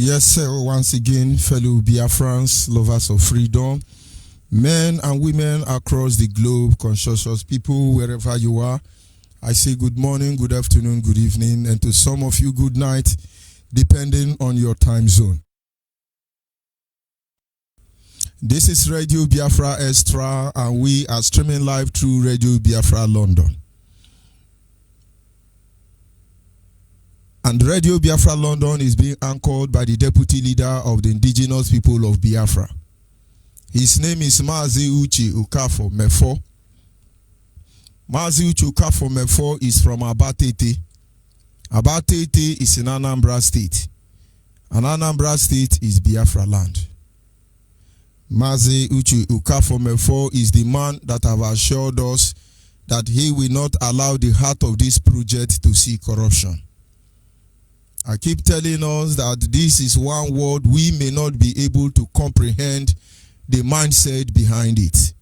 Yes, sir. Once again, fellow Biafrans, lovers of freedom, men and women across the globe, conscious people, wherever you are, I say good morning, good afternoon, good evening, and to some of you, good night, depending on your time zone. This is Radio Biafra Extra, and we are streaming live through Radio Biafra London. And Radio Biafra London is being anchored by the deputy leader of the indigenous people of Biafra. His name is Mazi Uche Ukafo Mefo. Mazi Uche Ukafo Mefo is from Abatete. Abatete is in Anambra State. And Anambra State is Biafra land. Mazi Uche Ukafo Mefo is the man that have assured us that he will not allow the heart of this project to see corruption. I keep telling us that this is one word we may not be able to comprehend the mindset behind it,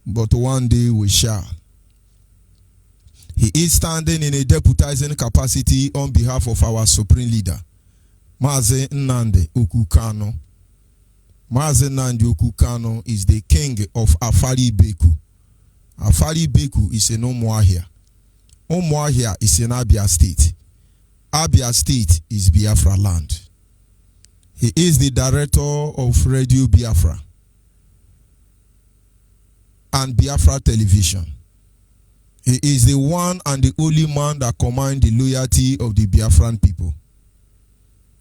but one day we shall. He is standing in a deputizing capacity on behalf of our supreme leader, Mazi Nnamdi Ukukano. Mazi Nnamdi Ukukano is the king of Afari Beku. Afari Beku is in Umuahia. Umuahia is in Abia State. Abia State is Biafra land. He is the director of Radio Biafra and Biafra Television. He is the one and the only man that commands the loyalty of the Biafran people.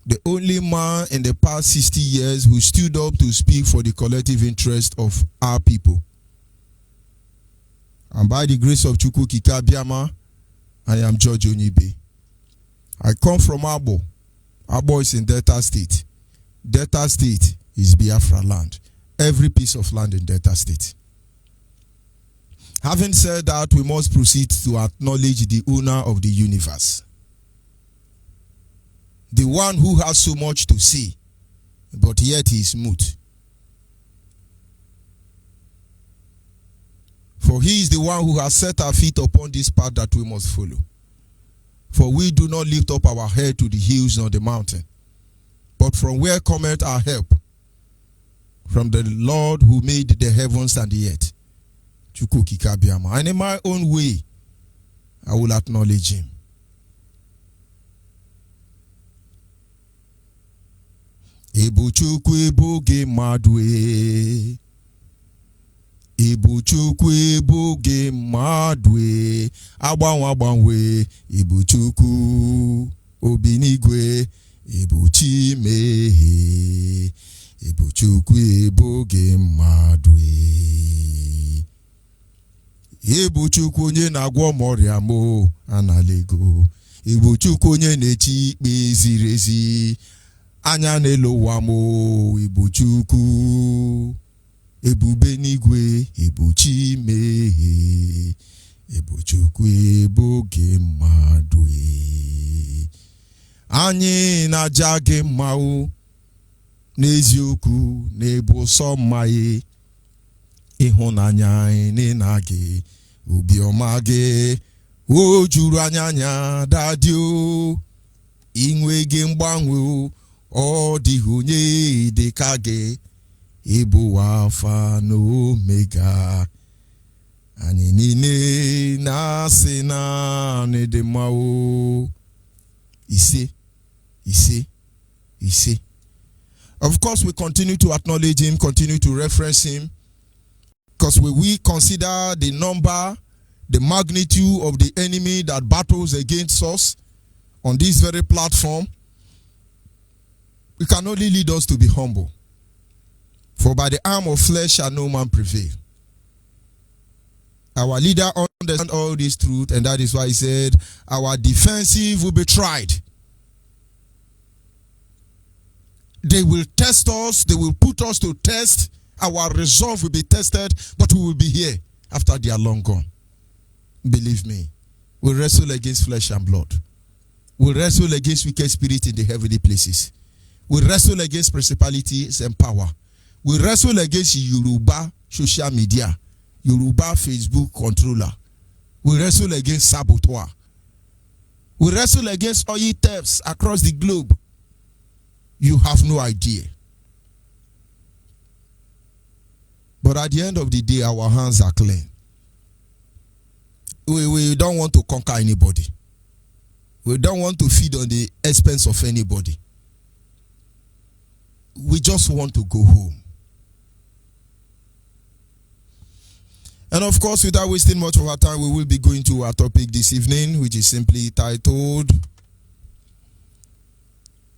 The only man in the past 60 years who stood up to speak for the collective interest of our people. And by the grace of Chukwu Kikabiama, I am George Onyibe. I come from Abo. Abo is in Delta State. Delta State is Biafra land. Every piece of land in Delta State. Having said that, we must proceed to acknowledge the owner of the universe. The one who has so much to say, but yet he is mute. For he is the one who has set our feet upon this path that we must follow. For we do not lift up our head to the hills nor the mountain, but from where cometh our help? From the Lord who made the heavens and the earth. Chukwu Kikabiama. And in my own way, I will acknowledge him. Ebu Chukwu ebu ge madwe. Ibu Chukwu ebu ge madwe. Agbanwe Ibu Chukwu obinigwe. Ibu Chimehe. Ibu Chukwu ebu ge madwe. Ibu Chukwu onye na-agwọ ọrịa mo analego. Ibu Chukwu onye na-echi ikpe ziri ezi. Anya n'elu ụwa mo. Ibu Chukwu ebube n'igwe. Ibu Chimehe. Ibu Chukwu ebu ge mmadụ. Anyị na-aja gị mma o. N'eziokwu na-ebu sọ mma ye. Ịhụnanya anyị na gị. Obiọma gị. O juru anya dadị o. Inwe gị mgbanwe o. Ọ dịghị onye dị ka gị. Ịbụ Alfa na Omega. Anyị niile na-asị na dị mma o. Ise. Of course, we continue to acknowledge him, continue to reference him, because when we consider the number, the magnitude of the enemy that battles against us on this very platform, it can only lead us to be humble. For by the arm of flesh shall no man prevail. Our leader understands all this truth, and that is why he said, our defensive will be tried. They will test us, they will put us to test. Our resolve will be tested, but we will be here after they are long gone. Believe me, we wrestle against flesh and blood. We wrestle against wicked spirits in the heavenly places. We wrestle against principalities and power. We wrestle against Yoruba social media, Yoruba Facebook controller. We wrestle against saboteur. We wrestle against oil thefts across the globe. You have no idea. But at the end of the day, our hands are clean. We don't want to conquer anybody. We don't want to feed on the expense of anybody. We just want to go home. And of course, without wasting much of our time, we will be going to our topic this evening, which is simply titled,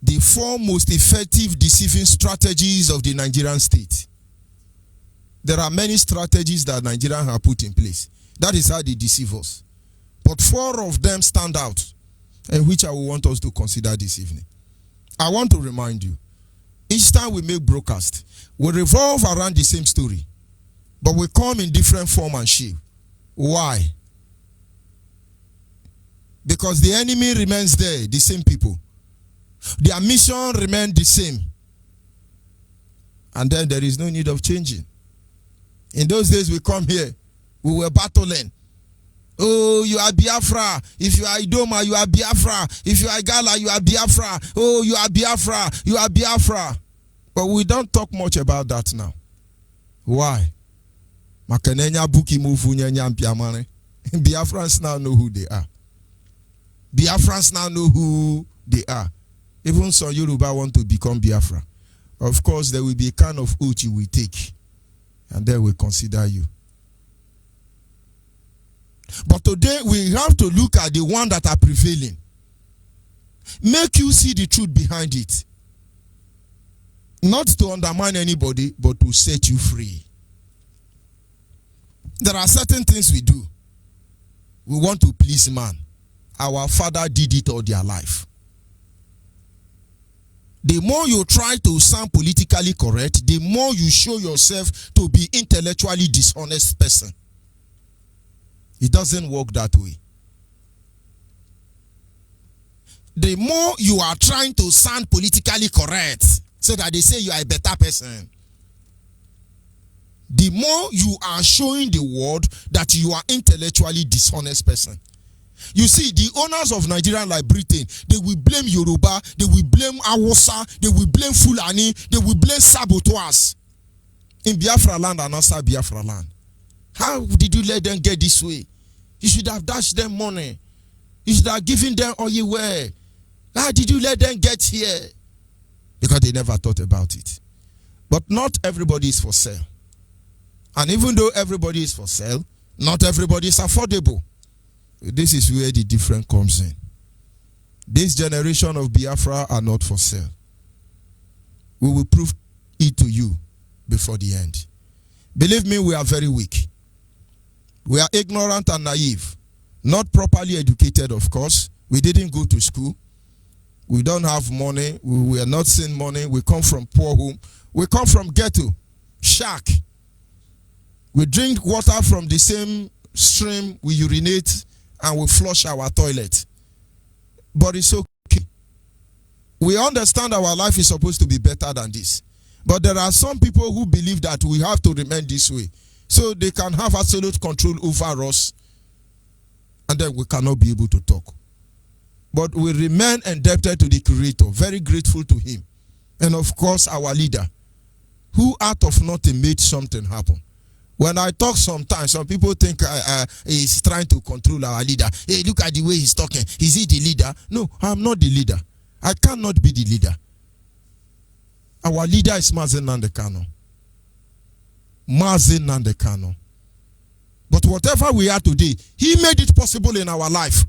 The 4 Most Effective Deceiving Strategies of the Nigerian State. There are many strategies that Nigerians have put in place. That is how they deceive us. But 4 of them stand out, and which I will want us to consider this evening. I want to remind you, each time we make broadcast, we revolve around the same story, but we come in different form and shape. Why? Because the enemy remains there, the same people. Their mission remains the same. And then there is no need of changing. In those days we come here, we were battling. Oh, you are Biafra. If you are Idoma, you are Biafra. If you are Gala, you are Biafra. Oh, you are Biafra. You are Biafra. But we don't talk much about that now. Why? Biafrans now know who they are. Biafrans now know who they are. Even some Yoruba want to become Biafra. Of course, there will be a kind of oath you will take, and then we consider you. But today we have to look at the one that are prevailing. Make you see the truth behind it. Not to undermine anybody, but to set you free. There are certain things we do. We want to please man. Our father did it all their life. The more you try to sound politically correct, the more you show yourself to be intellectually dishonest person. It doesn't work that way. The more you are trying to sound politically correct so that they say you are a better person, the more you are showing the world that you are intellectually dishonest person. You see, the owners of Nigeria like Britain, they will blame Yoruba, they will blame Hausa, they will blame Fulani, they will blame saboteurs in Biafra land and outside Biafra land. How did you let them get this way? You should have dashed them money. You should have given them oil where. How did you let them get here? Because they never thought about it. But not everybody is for sale. And even though everybody is for sale, not everybody is affordable. This is where the difference comes in. This generation of Biafra are not for sale. We will prove it to you before the end. Believe me, we are very weak. We are ignorant and naive. Not properly educated, of course. We didn't go to school. We don't have money. We are not seeing money. We come from poor home. We come from ghetto, shack. We drink water from the same stream. We urinate and we flush our toilet. But it's okay. We understand our life is supposed to be better than this. But there are some people who believe that we have to remain this way, so they can have absolute control over us, and then we cannot be able to talk. But we remain indebted to the Creator, very grateful to Him. And of course, our leader, who out of nothing made something happen. When I talk sometimes, some people think he's trying to control our leader. Hey, look at the way he's talking. Is he the leader? No, I'm not the leader. I cannot be the leader. Our leader is Mazen Nandekano. Mazen Nandekano. But whatever we are today, he made it possible in our life.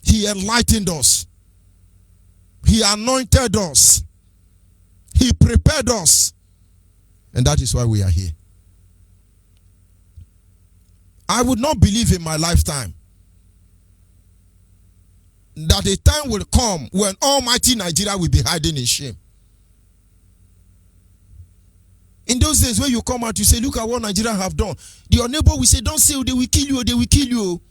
He enlightened us. He anointed us. He prepared us. And that is why we are here. I would not believe in my lifetime that a time will come when almighty Nigeria will be hiding in shame. In those days when you come out, you say, look at what Nigeria have done. Your neighbor will say, don't say, they will kill you, they will kill you.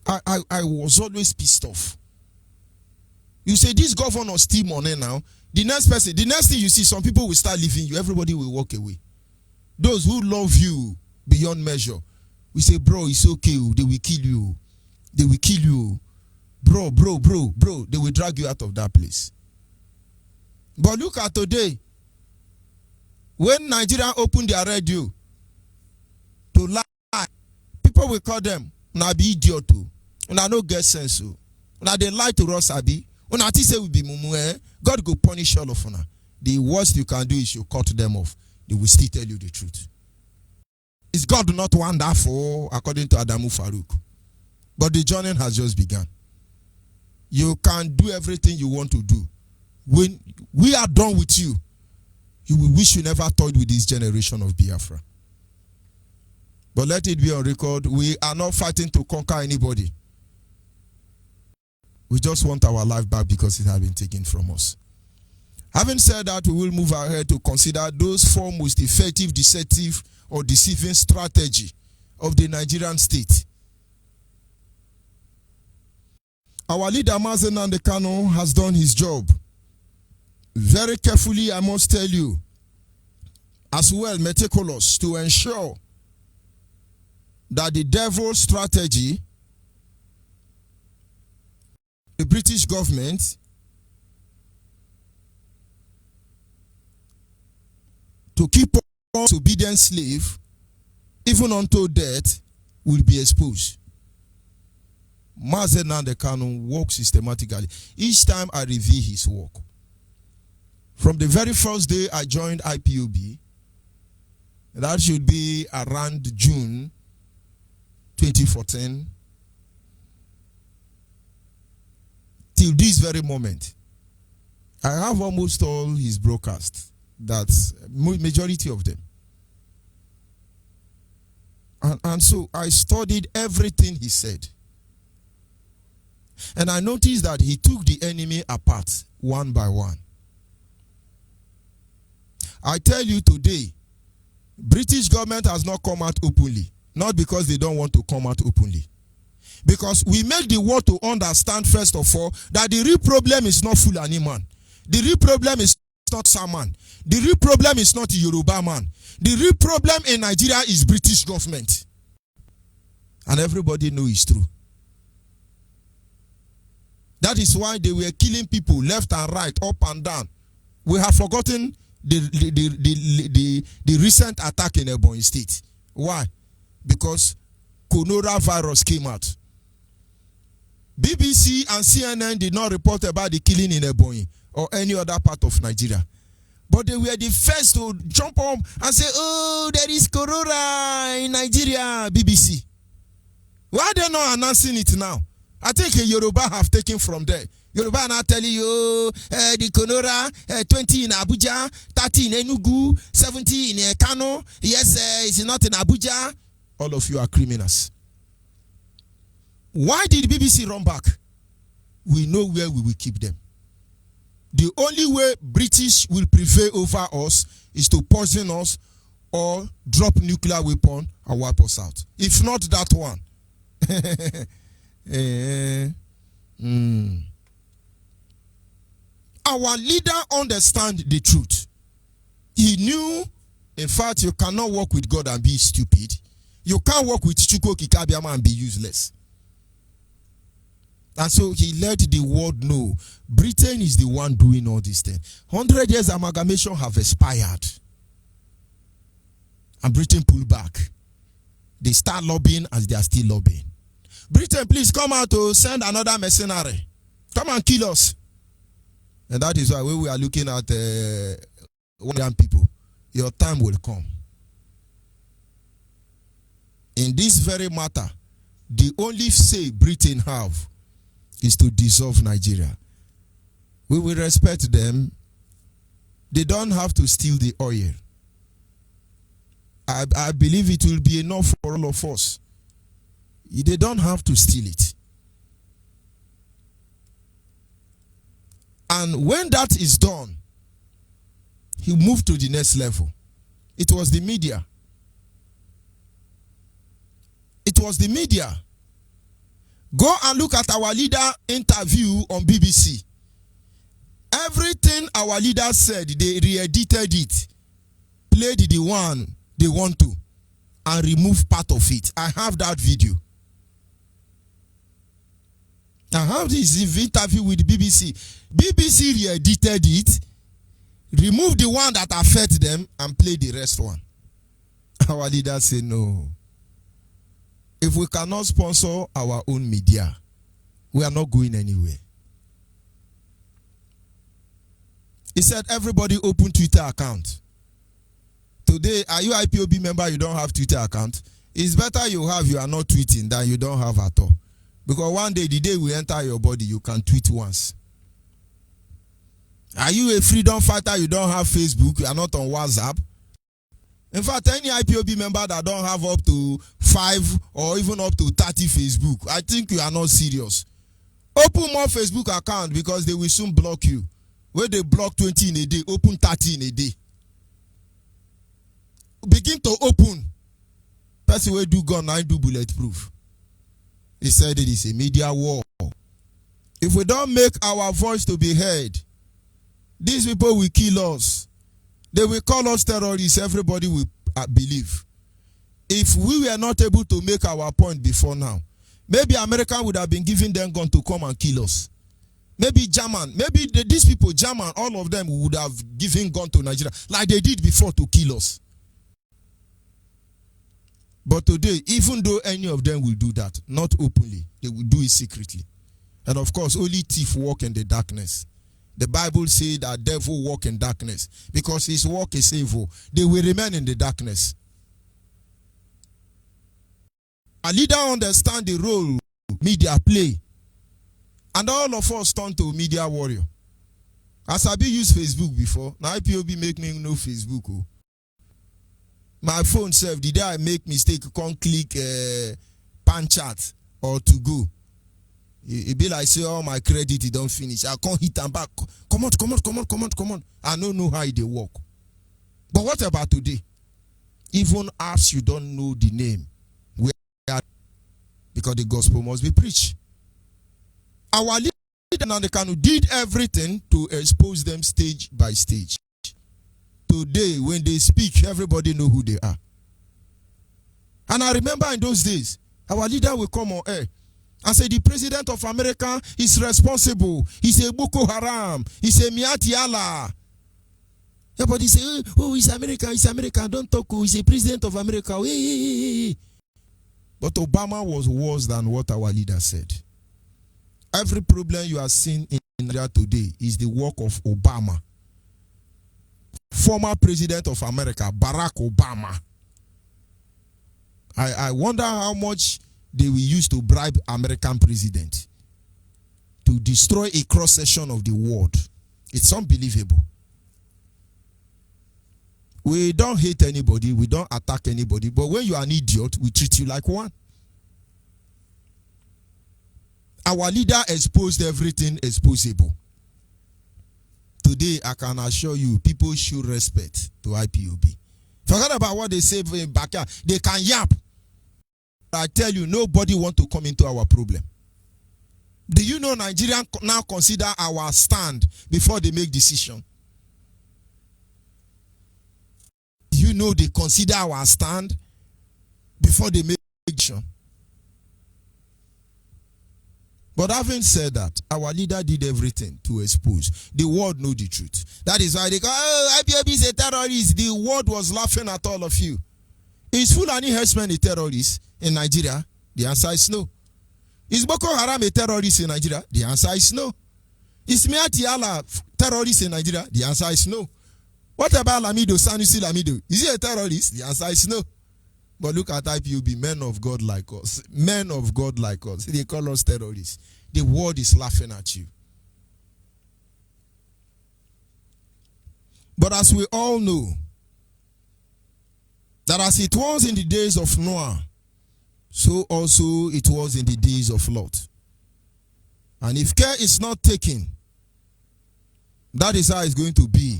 I was always pissed off. You say, this governor steal money now. The next thing you see, some people will start leaving you. Everybody will walk away. Those who love you beyond measure, we say, bro, it's okay. They will kill you. They will kill you. bro, they will drag you out of that place. But look at today. When Nigeria opened their radio to lie, people will call them, "Una be idiot o, una no get sense o, una they lie to us abi, una think say we be mumu eh? God go punish all of una." The worst you can do is you cut them off. They will still tell you the truth. Is God not wonderful, according to Adamu Farouk? But the journey has just begun. You can do everything you want to do. When we are done with you, you will wish you never toyed with this generation of Biafra. But let it be on record, we are not fighting to conquer anybody. We just want our life back because it has been taken from us. Having said that, we will move ahead to consider those four most effective, deceptive, or deceiving strategy of the Nigerian state. Our leader, Mazen Nnamdi Kanu, has done his job. Very carefully, I must tell you, as well meticulous, to ensure that the devil's strategy, the British government, to keep us obedient slave, even unto death, will be exposed. Mazen Nnamdi Kanu works systematically. Each time I review his work. From the very first day I joined IPOB, that should be around June 2014, till this very moment, I have almost all his broadcasts. That's majority of them. And so I studied everything he said. And I noticed that he took the enemy apart one by one. I tell you today, British government has not come out openly. Not because they don't want to come out openly. Because we make the world to understand, first of all, that the real problem is not Fulani man. The real problem is not Saman. The real problem is not Yoruba man. The real problem in Nigeria is British government. And everybody knows it's true. That is why they were killing people left and right, up and down. We have forgotten the recent attack in Ebonyi State. Why? Because coronavirus came out. BBC and CNN did not report about the killing in Ebonyi or any other part of Nigeria. But they were the first to jump up and say, "Oh, there is corona in Nigeria," BBC. Why are they not announcing it now? I think Yoruba have taken from there. Yoruba are now telling you, the corona, 20 in Abuja, 30 in Enugu, 70 in Kano. Yes, it's not in Abuja. All of you are criminals. Why did BBC run back? We know where we will keep them. The only way British will prevail over us is to poison us or drop nuclear weapon and wipe us out. If not that one. Our leader understands the truth. He knew, in fact, you cannot work with God and be stupid. You can't work with Chuko Kikabiama and be useless. And so he let the world know Britain is the one doing all these things. 100 years amalgamation have expired. And Britain pulled back. They start lobbying as they are still lobbying. Britain, please come out to send another mercenary. Come and kill us. And that is why when we are looking at young people, your time will come. In this very matter, the only say Britain have is to dissolve Nigeria. We will respect them. They don't have to steal the oil. I believe it will be enough for all of us. They don't have to steal it. And when that is done, he moved to the next level. It was the media. It was the media. Go and look at our leader interview on BBC. Everything our leader said, they re-edited it, played the one they want to, and remove part of it. I have that video. I have this interview with BBC. BBC re-edited it, remove the one that affect them, and play the rest one. Our leaders say no. If we cannot sponsor our own media, we are not going anywhere. He said everybody open Twitter account. Today, are you IPOB member, you don't have Twitter account? It's better you have, you are not tweeting, than you don't have at all. Because one day, the day we enter your body, you can tweet once. Are you a freedom fighter, you don't have Facebook, you are not on WhatsApp? In fact, any IPOB member that don't have up to 5 or even up to 30 Facebook, I think you are not serious. Open more Facebook account because they will soon block you. Where they block 20 in a day, open 30 in a day. Begin to open. Person will do gun, I do bulletproof. He said it is a media war. If we don't make our voice to be heard, these people will kill us. They will call us terrorists. Everybody will believe. If we were not able to make our point before now, maybe America would have been giving them gun to come and kill us. Maybe German, maybe these people, German, all of them would have given gun to Nigeria like they did before to kill us. But today, even though any of them will do that, not openly, they will do it secretly. And of course, only thief walk in the darkness. The Bible says that devil walk in darkness because his work is evil. They will remain in the darkness. A leader understand the role media play. And all of us turn to media warrior. As I be used Facebook before, now IPOB make me know Facebook. Oh. My phone self, the day I make mistake, can't click pan chat or to go. It be like say all my credit it don't finish. I can't hit them back. Come on. I don't know how they work. But what about today? Even as you don't know the name, we are, because the gospel must be preached. Our leader Nandekanu did everything to expose them stage by stage. Today, when they speak, everybody know who they are. And I remember in those days, our leader will come on air and say the president of America is responsible. He's a Boko Haram. He's a Miati Allah. Everybody say, oh, he's America. Don't talk. Oh, he's a president of America. Hey. But Obama was worse than what our leader said. Every problem you are seeing in Nigeria today is the work of Obama. Former president of America, Barack Obama. I wonder how much they will use to bribe American president to destroy a cross-section of the world. It's unbelievable. We don't hate anybody, we don't attack anybody, but when you are an idiot, we treat you like one. Our leader exposed everything exposable. Today, I can assure you, people show respect to IPOB. Forget about what they say in backyard. They can yap. I tell you, nobody want to come into our problem. Do you know Nigerians now consider our stand before they make decision? Do you know they consider our stand before they make decision? But having said that, our leader did everything to expose. The world know the truth. That is why they go, oh, IPOB is a terrorist. The world was laughing at all of you. Is Fulani herdsmen a terrorist in Nigeria? The answer is no. Is Boko Haram a terrorist in Nigeria? The answer is no. Is Miati Allah terrorist in Nigeria? The answer is no. What about Lamido, Sanusi Lamido? Is he a terrorist? The answer is no. But look at IPOB, men of God like us. Men of God like us. They call us terrorists. The world is laughing at you. But as we all know, that as it was in the days of Noah, so also it was in the days of Lot. And if care is not taken, that is how it's going to be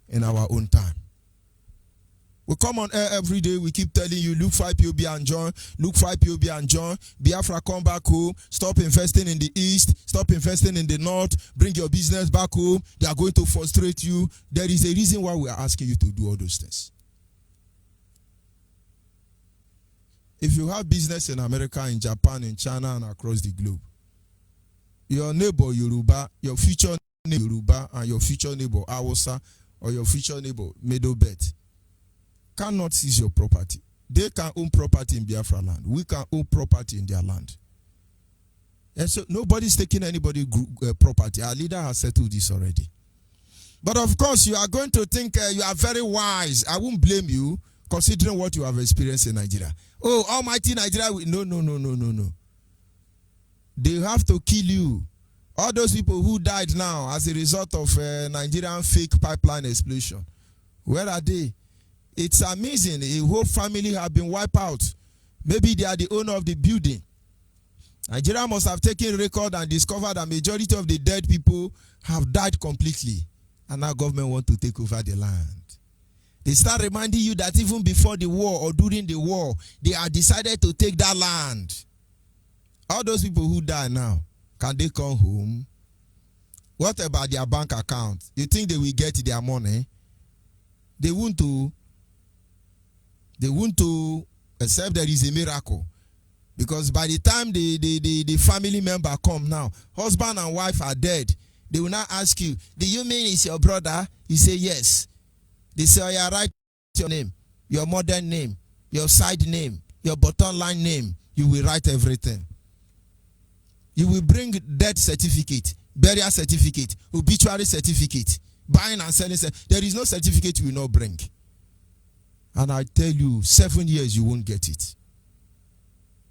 in our own time. We come on air every day. We keep telling you, look for IPOB and join. Look for IPOB and join. Biafra, come back home. Stop investing in the east. Stop investing in the north. Bring your business back home. They are going to frustrate you. There is a reason why we are asking you to do all those things. If you have business in America, in Japan, in China, and across the globe, your neighbor Yoruba, your future neighbor Yoruba, and your future neighbor Hausa, or your future neighbor Middle Belt cannot seize your property. They can own property in Biafra land. We can own property in their land. And so nobody's taking anybody's property. Our leader has settled this already. But of course, you are going to think you are very wise. I won't blame you, considering what you have experienced in Nigeria. Oh, almighty Nigeria. No. They have to kill you. All those people who died now as a result of Nigerian fake pipeline explosion. Where are they? It's amazing. A whole family have been wiped out. Maybe they are the owner of the building. Nigeria must have taken record and discovered that majority of the dead people have died completely. And now government want to take over the land. They start reminding you that even before the war or during the war, they have decided to take that land. All those people who die now, can they come home? What about their bank account? You think they will get their money? They want to, except there is a miracle. Because by the time the family member come now, husband and wife are dead. They will not ask you, do you mean it's your brother? You say yes. They say, oh, yeah, write your name, your modern name, your side name, your bottom line name. You will write everything. You will bring death certificate, burial certificate, obituary certificate, buying and selling. There is no certificate you will not bring. And I tell you, 7 years you won't get it.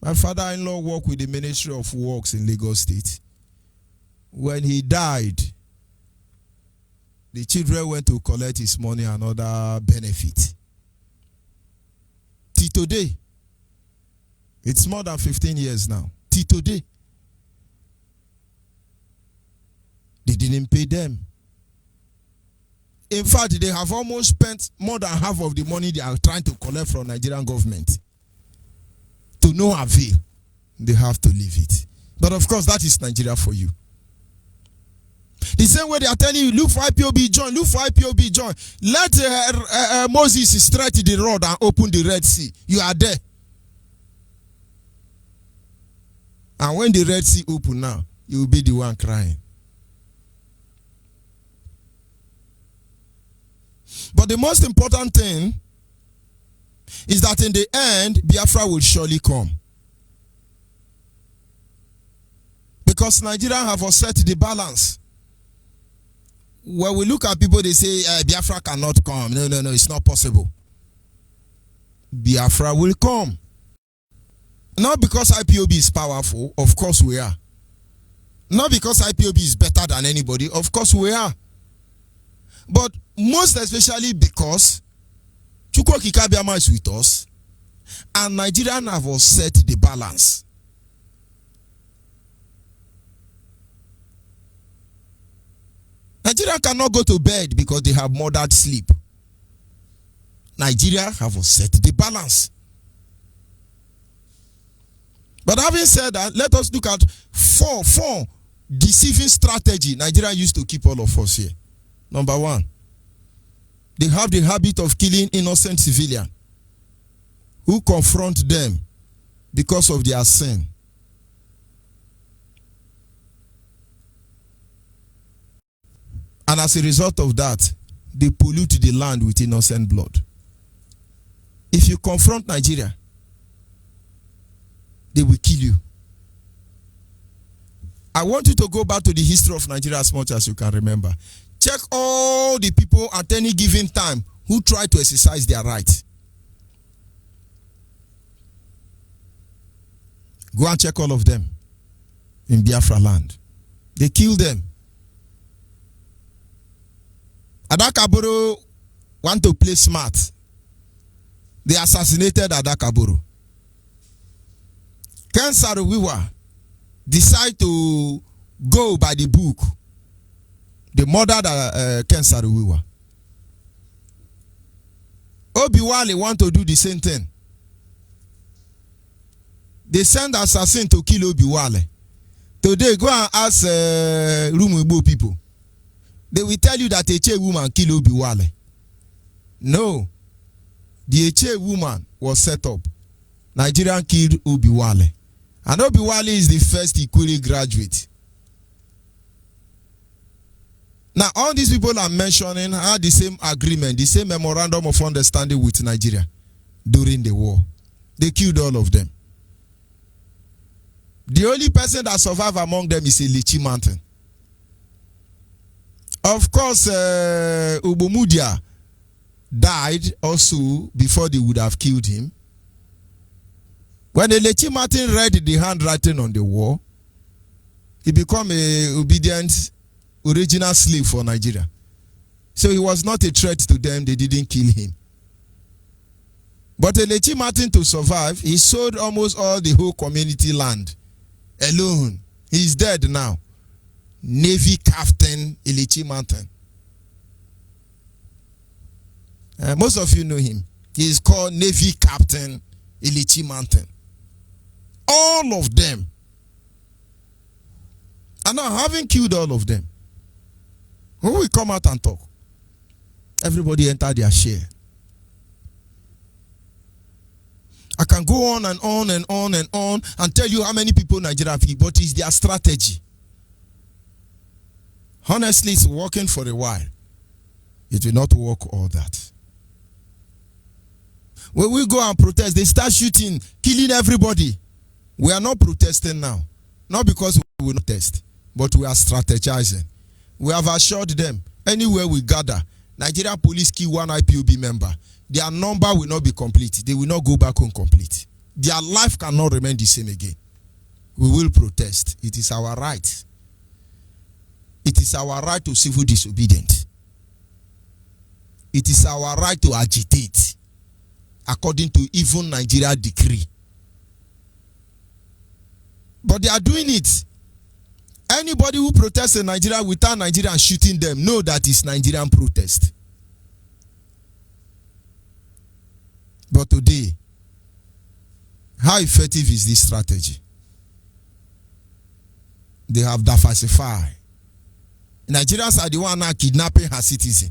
My father-in-law worked with the Ministry of Works in Lagos State. When he died, the children went to collect his money and other benefits. Till today, it's more than 15 years now. Till today, they didn't pay them. In fact, they have almost spent more than half of the money they are trying to collect from Nigerian government. To no avail, they have to leave it. But of course, that is Nigeria for you. The same way they are telling you, look for IPOB join, look for IPOB join. Let Moses stretch the rod and open the Red Sea. You are there. And when the Red Sea open now, you will be the one crying. But the most important thing is that in the end, Biafra will surely come. Because Nigeria have upset the balance. When we look at people, they say, Biafra cannot come. No, it's not possible. Biafra will come. Not because IPOB is powerful, of course we are. Not because IPOB is better than anybody, of course we are. But most especially because Chukwuka Biama is with us, and Nigerians have upset the balance. Nigeria cannot go to bed because they have murdered sleep. Nigeria have upset the balance. But having said that, let us look at four deceiving strategy Nigeria used to keep all of us here. Number one, they have the habit of killing innocent civilians who confront them because of their sin. And as a result of that, they pollute the land with innocent blood. If you confront Nigeria, they will kill you. I want you to go back to the history of Nigeria as much as you can remember. Check all the people at any given time who try to exercise their right. Go and check all of them in Biafra land. They kill them. Adakaboro want to play smart. They assassinated Adakaboro. Ken Saro-Wiwa decide to go by the book. They murdered Ken Saro-Wiwa. Obiwale want to do the same thing. They send assassin to kill Obiwale. Today, go and ask Rumugbo people. They will tell you that a Eche woman killed Obiwale. No. The Eche woman was set up. Nigerian killed Obiwale. And Obiwale is the first Ikuri graduate. Now, all these people I'm mentioning had the same agreement, the same memorandum of understanding with Nigeria during the war. They killed all of them. The only person that survived among them is Ilichi Mountain. Of course, Ubumudia died also before they would have killed him. When Ilichi Mountain read the handwriting on the wall, he became an obedient original slave for Nigeria. So he was not a threat to them. They didn't kill him. But Ilichi Mountain, to survive, he sold almost all the whole community land alone. He's dead now. Navy Captain Ilichi Mountain. Most of you know him. He is called Navy Captain Ilichi Mountain. All of them. And now, having killed all of them, who will come out and talk? Everybody enter their share. I can go on and on and on and on and tell you how many people Nigeria have, but it's their strategy. Honestly, it's working for a while. It will not work all that. When we go and protest, they start shooting, killing everybody. We are not protesting now. Not because we will not test, but we are strategizing. We have assured them, anywhere we gather, Nigerian police kill one IPOB member, their number will not be complete. They will not go back home complete. Their life cannot remain the same again. We will protest. It is our right. It is our right to civil disobedience. It is our right to agitate according to even Nigeria decree. But they are doing it. Anybody who protests in Nigeria without Nigeria shooting them, know that it's Nigerian protest. But today, how effective is this strategy? They have diversified. Nigerians are the one now kidnapping her citizen.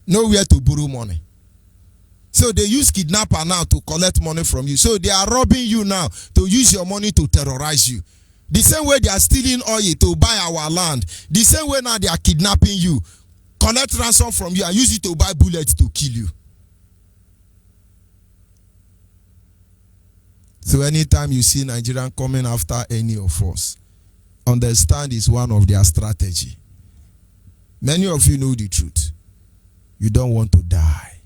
Nowhere to borrow money. So they use kidnapper now to collect money from you. So they are robbing you now to use your money to terrorize you. The same way they are stealing oil to buy our land. The same way now they are kidnapping you, collect ransom from you and use it to buy bullets to kill you. So anytime you see Nigerian coming after any of us, understand it's one of their strategy. Many of you know the truth. You don't want to die.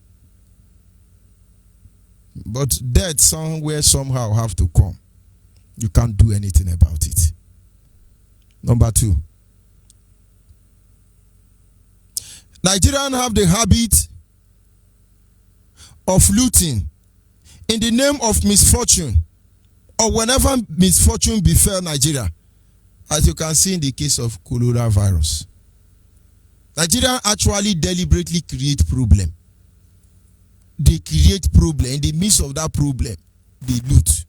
But death somewhere, somehow have to come. You can't do anything about it. Number 2. Nigerians have the habit of looting in the name of misfortune, or whenever misfortune befell Nigeria, as you can see in the case of coronavirus. Nigerians actually deliberately create problem. They create problem. In the midst of that problem, they loot.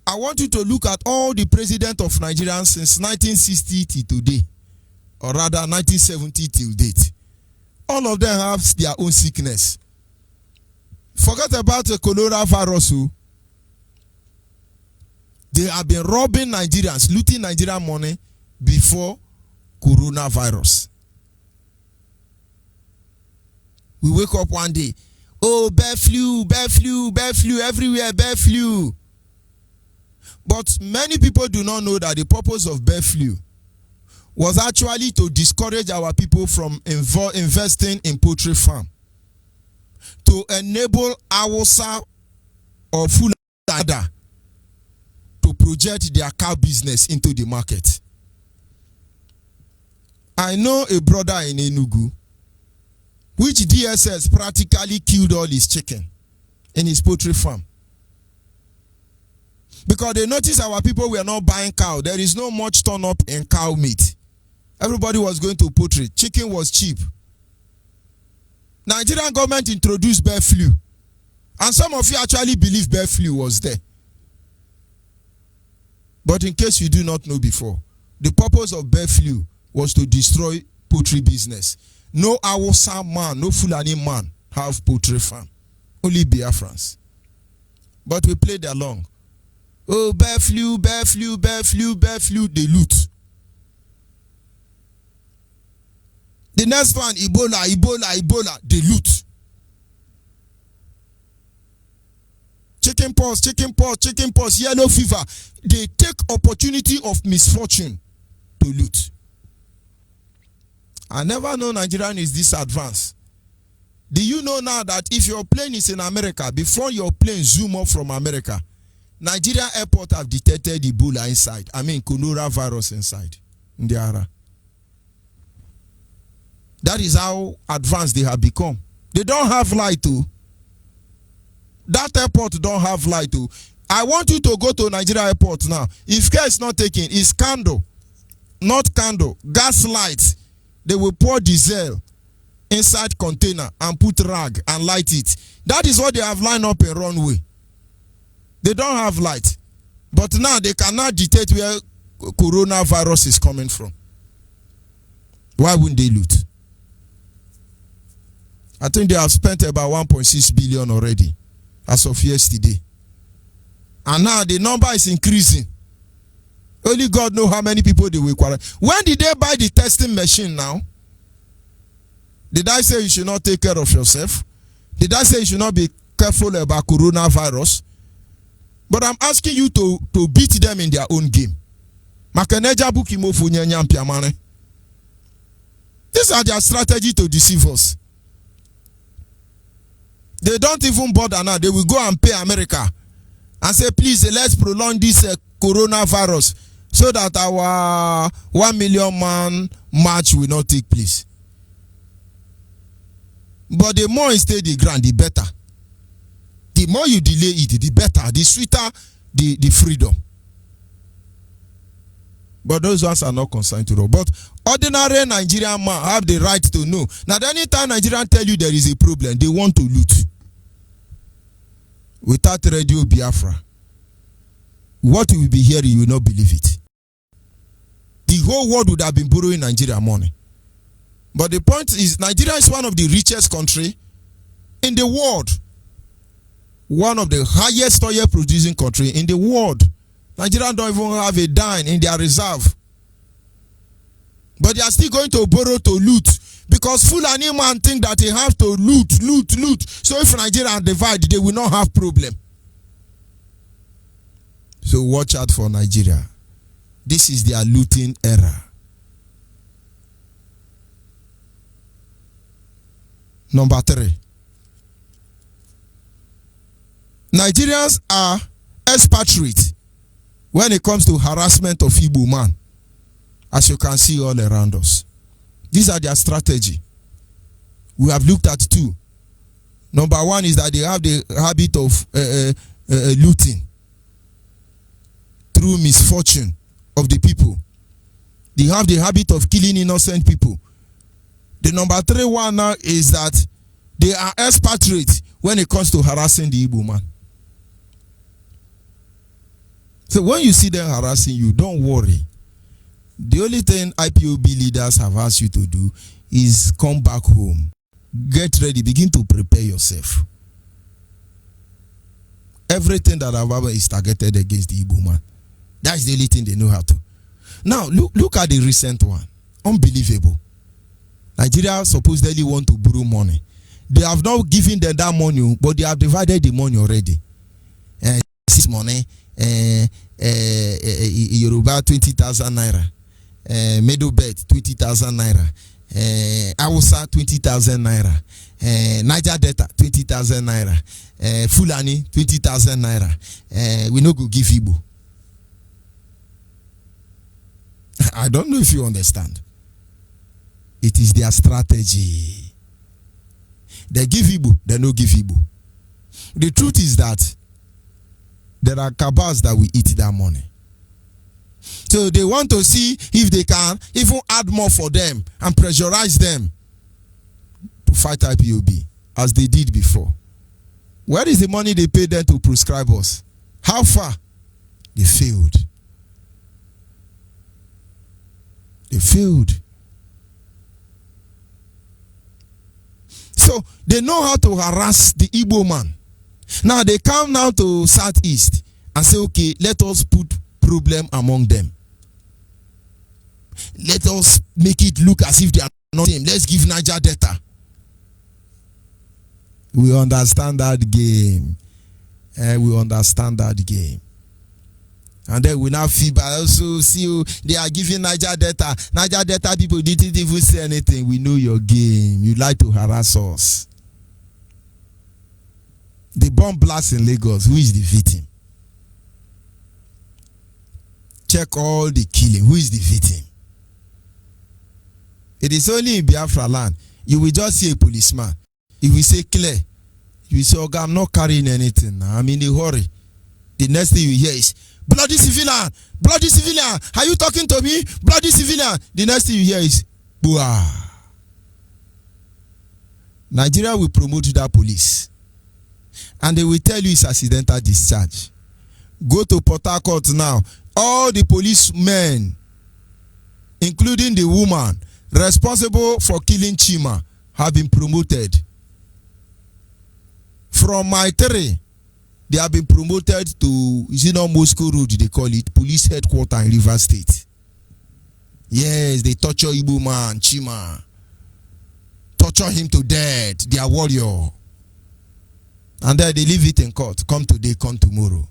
I want you to look at all the presidents of Nigeria since 1960 till today, or rather 1970 till date. All of them have their own sickness. Forget about the coronavirus. They have been robbing Nigerians, looting Nigerian money before coronavirus. We wake up one day, oh, bird flu, everywhere, bird flu. But many people do not know that the purpose of bird flu was actually to discourage our people from investing in poultry farm, to enable Hausa or Fulani to project their cow business into the market. I know a brother in Enugu, which DSS practically killed all his chicken in his poultry farm. Because they noticed our people were not buying cow. There is no much turn up in cow meat. Everybody was going to poultry. Chicken was cheap. Nigerian government introduced bird flu. And some of you actually believe bird flu was there. But in case you do not know before, the purpose of bird flu was to destroy poultry business. No Hausa man, no Fulani man have poultry farm. Only Biafrans. But we played along. Oh, bird flu, they loot. next one, Ebola, they loot. Chicken pox, yellow fever. They take opportunity of misfortune to loot. I never know Nigerian is this advanced. Do you know now that if your plane is in America, before your plane zoom up from America, Nigeria airport have detected Ebola inside. I mean, coronavirus inside. Ndiara. That is how advanced they have become. They don't have light too. That airport don't have light too. I want you to go to Nigeria airport now. If care is not taken, it's candle, not candle, gas light. They will pour diesel inside container and put rag and light it. That is what they have lined up a runway. They don't have light. But now they cannot detect where coronavirus is coming from. Why wouldn't they loot? I think they have spent about 1.6 billion already as of yesterday. And now the number is increasing. Only God knows how many people they will quarantine. When did they buy the testing machine now? Did I say you should not take care of yourself? Did I say you should not be careful about coronavirus? But I'm asking you to beat them in their own game. These are their strategy to deceive us. They don't even bother now. They will go and pay America and say, please, let's prolong this coronavirus so that our 1 million man march will not take place. But the more you stay the ground, the better. The more you delay it, the better. The sweeter the freedom. But those ones are not concerned to know. But ordinary Nigerian man have the right to know. Now, anytime Nigerians tell you there is a problem, they want to loot. Without Radio Biafra, what you will be hearing, you will not believe it. The whole world would have been borrowing Nigeria money. But the point is, Nigeria is one of the richest countries in the world. One of the highest oil producing country in the world. Nigeria don't even have a dime in their reserve. But they are still going to borrow to loot. Because Fulani man think that they have to loot. So if Nigeria divide, they will not have problem. So watch out for Nigeria. This is their looting era. Number 3. Nigerians are expatriates when it comes to harassment of Igbo man, as you can see all around us. These are their strategy. We have looked at 2. Number 1 is that they have the habit of looting through misfortune of the people. They have the habit of killing innocent people. The number 3 one now is that they are expatriates when it comes to harassing the Igbo man. So when you see them harassing you, don't worry. The only thing IPOB leaders have asked you to do is come back home. Get ready. Begin to prepare yourself. Everything that I've ever is targeted against the Igbo man. That's the only thing they know how to. Now, look at the recent one. Unbelievable. Nigeria supposedly want to borrow money. They have not given them that money, but they have divided the money already. This money, Yoruba 20,000 naira. Middle belt 20,000 naira. Hausa 20,000 naira. Niger Delta 20,000 naira. Fulani 20,000 naira. We no go give Igbo. I don't know if you understand. It is their strategy. They give Igbo, they no give Igbo. The truth is that there are cabals that will eat that money. So they want to see if they can even add more for them and pressurize them to fight IPOB as they did before. Where is the money they paid them to prescribe us? How far? They failed. They failed. So they know how to harass the Igbo man. Now they come now to Southeast and say, okay, let us put problem among them. Let us make it look as if they are not him. Let's give Niger Delta. We understand that game. We understand that game. And then we now feel by also see you, they are giving Niger Delta. Niger Delta people didn't even say anything. We know your game. You like to harass us. The bomb blast in Lagos. Who is the victim? Check all the killing. Who is the victim? It is only in Biafra land. You will just see a policeman. If we say clear, you will say, okay, I'm not carrying anything now. I'm in a hurry. The next thing you hear is, bloody civilian! Bloody civilian! Are you talking to me? Bloody civilian! The next thing you hear is, Bua. Nigeria will promote that police. And they will tell you it's accidental discharge. Go to Port Harcourt now. All the policemen, including the woman responsible for killing Chima, have been promoted. From my 3, they have been promoted to, is it not Moscow Road, they call it, police headquarters in Rivers State. Yes, they torture Igbo man, Chima. Torture him to death, their warrior. And then they leave it in court. Come today, come tomorrow.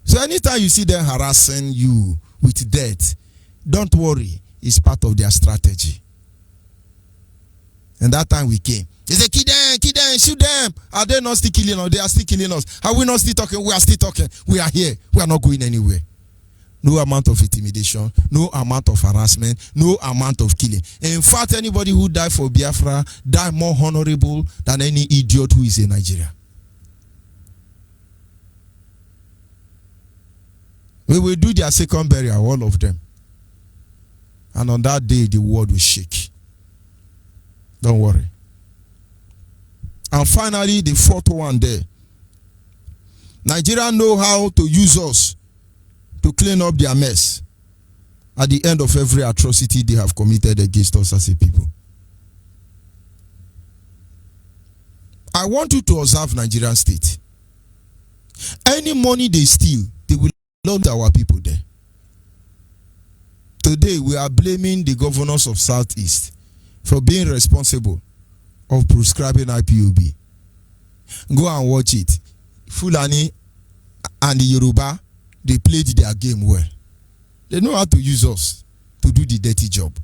So anytime you see them harassing you with death, don't worry. It's part of their strategy. And that time we came. They say, kill them, shoot them. Are they not still killing us? They are still killing us. Are we not still talking? We are still talking. We are here. We are not going anywhere. No amount of intimidation, no amount of harassment, no amount of killing. In fact, anybody who died for Biafra died more honorable than any idiot who is in Nigeria. We will do their second burial, all of them. And on that day, the world will shake. Don't worry. And finally, the fourth one there. Nigeria know how to use us to clean up their mess at the end of every atrocity they have committed against us as a people. I want you to observe Nigerian state. Any money they steal, they will load our people there. Today, we are blaming the governors of Southeast for being responsible of prescribing IPOB. Go and watch it. Fulani and the Yoruba, they played their game well. They know how to use us to do the dirty job.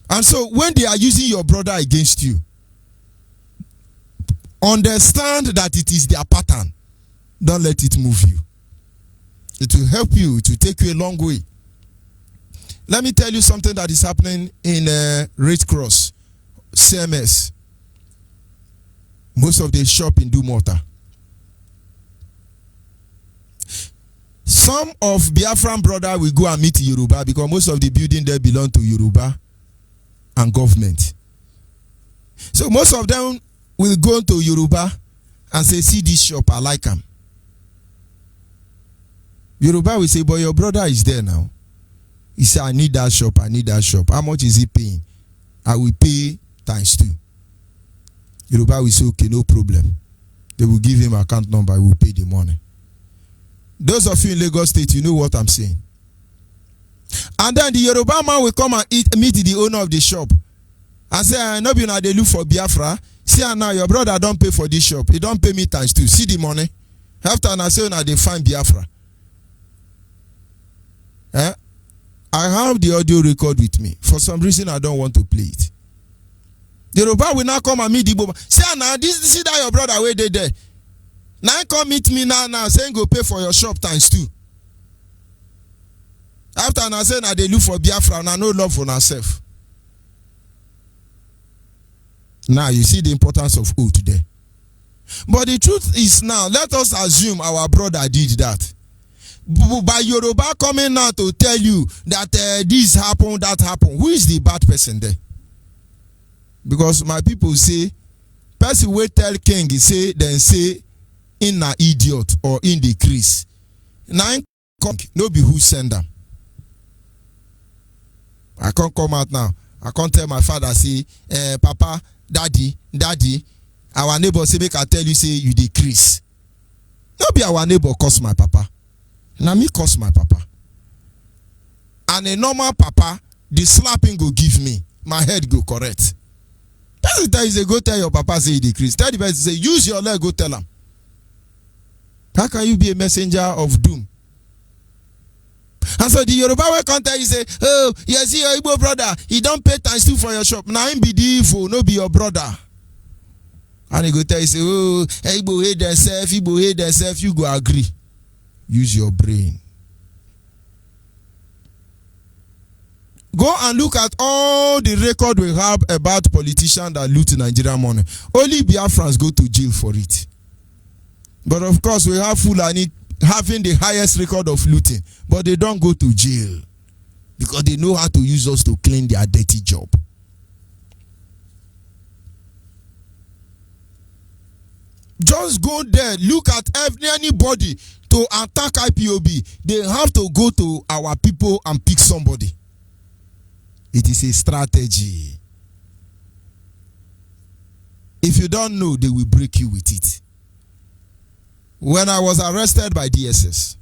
And so when they are using your brother against you, understand that it is their pattern. Don't let it move you. It will help you. It will take you a long way. Let me tell you something that is happening in Red Cross, CMS. Most of the shop in Dumota. Some of Biafran brother will go and meet Yoruba because most of the building there belong to Yoruba and government. So most of them will go to Yoruba and say, see this shop, I like them. Yoruba will say, but your brother is there now. He said, I need that shop, I need that shop. How much is he paying? I will pay ×2. Yoruba will say, okay, no problem. They will give him account number, I will pay the money. Those of you in Lagos State, you know what I'm saying. And then the Yoruba man will come and meet the owner of the shop and say, I know you now they look for Biafra. See now your brother don't pay for this shop. He don't pay me ×2. See the money. After I say now they find Biafra. I have the audio record with me. For some reason I don't want to play it. The Yoruba will now come and meet the Boba. Say now see that your brother where they there. Now come meet me now saying go pay for your shop ×2. After now say now they look for Biafra now no love for ourselves. Now you see the importance of oath there. But the truth is now, let us assume our brother did that. By Yoruba coming now to tell you that this happened, that happened, who is the bad person there? Because my people say, person will tell king, he say, then say, in an idiot or in the crease. Now, no be who send them. I can't come out now. I can't tell my father, say, Papa, Daddy, our neighbor say, make I tell you, say, you decrease. No be our neighbor curse my papa. Now me curse my papa. And a normal papa the slapping go give me, my head go correct. That's the time you say, go tell your papa say he decrease. Tell the person, say, use your leg, go tell him. How can you be a messenger of doom? And so the Yoruba way come tell you, say, oh, yes, your Igbo brother, he don't pay times 2 for your shop. Now him be the evil, no be your brother. And he go tell you, say, oh, Igbo hate themselves, you go agree. Use your brain. Go and look at all the record we have about politicians that loot Nigerian money. Only Biafrans go to jail for it. But of course, we have Fulani having the highest record of looting, but they don't go to jail because they know how to use us to clean their dirty job. Just go there, look at anybody to attack IPOB. They have to go to our people and pick somebody. It is a strategy. If you don't know, they will break you with it. When I was arrested by DSS,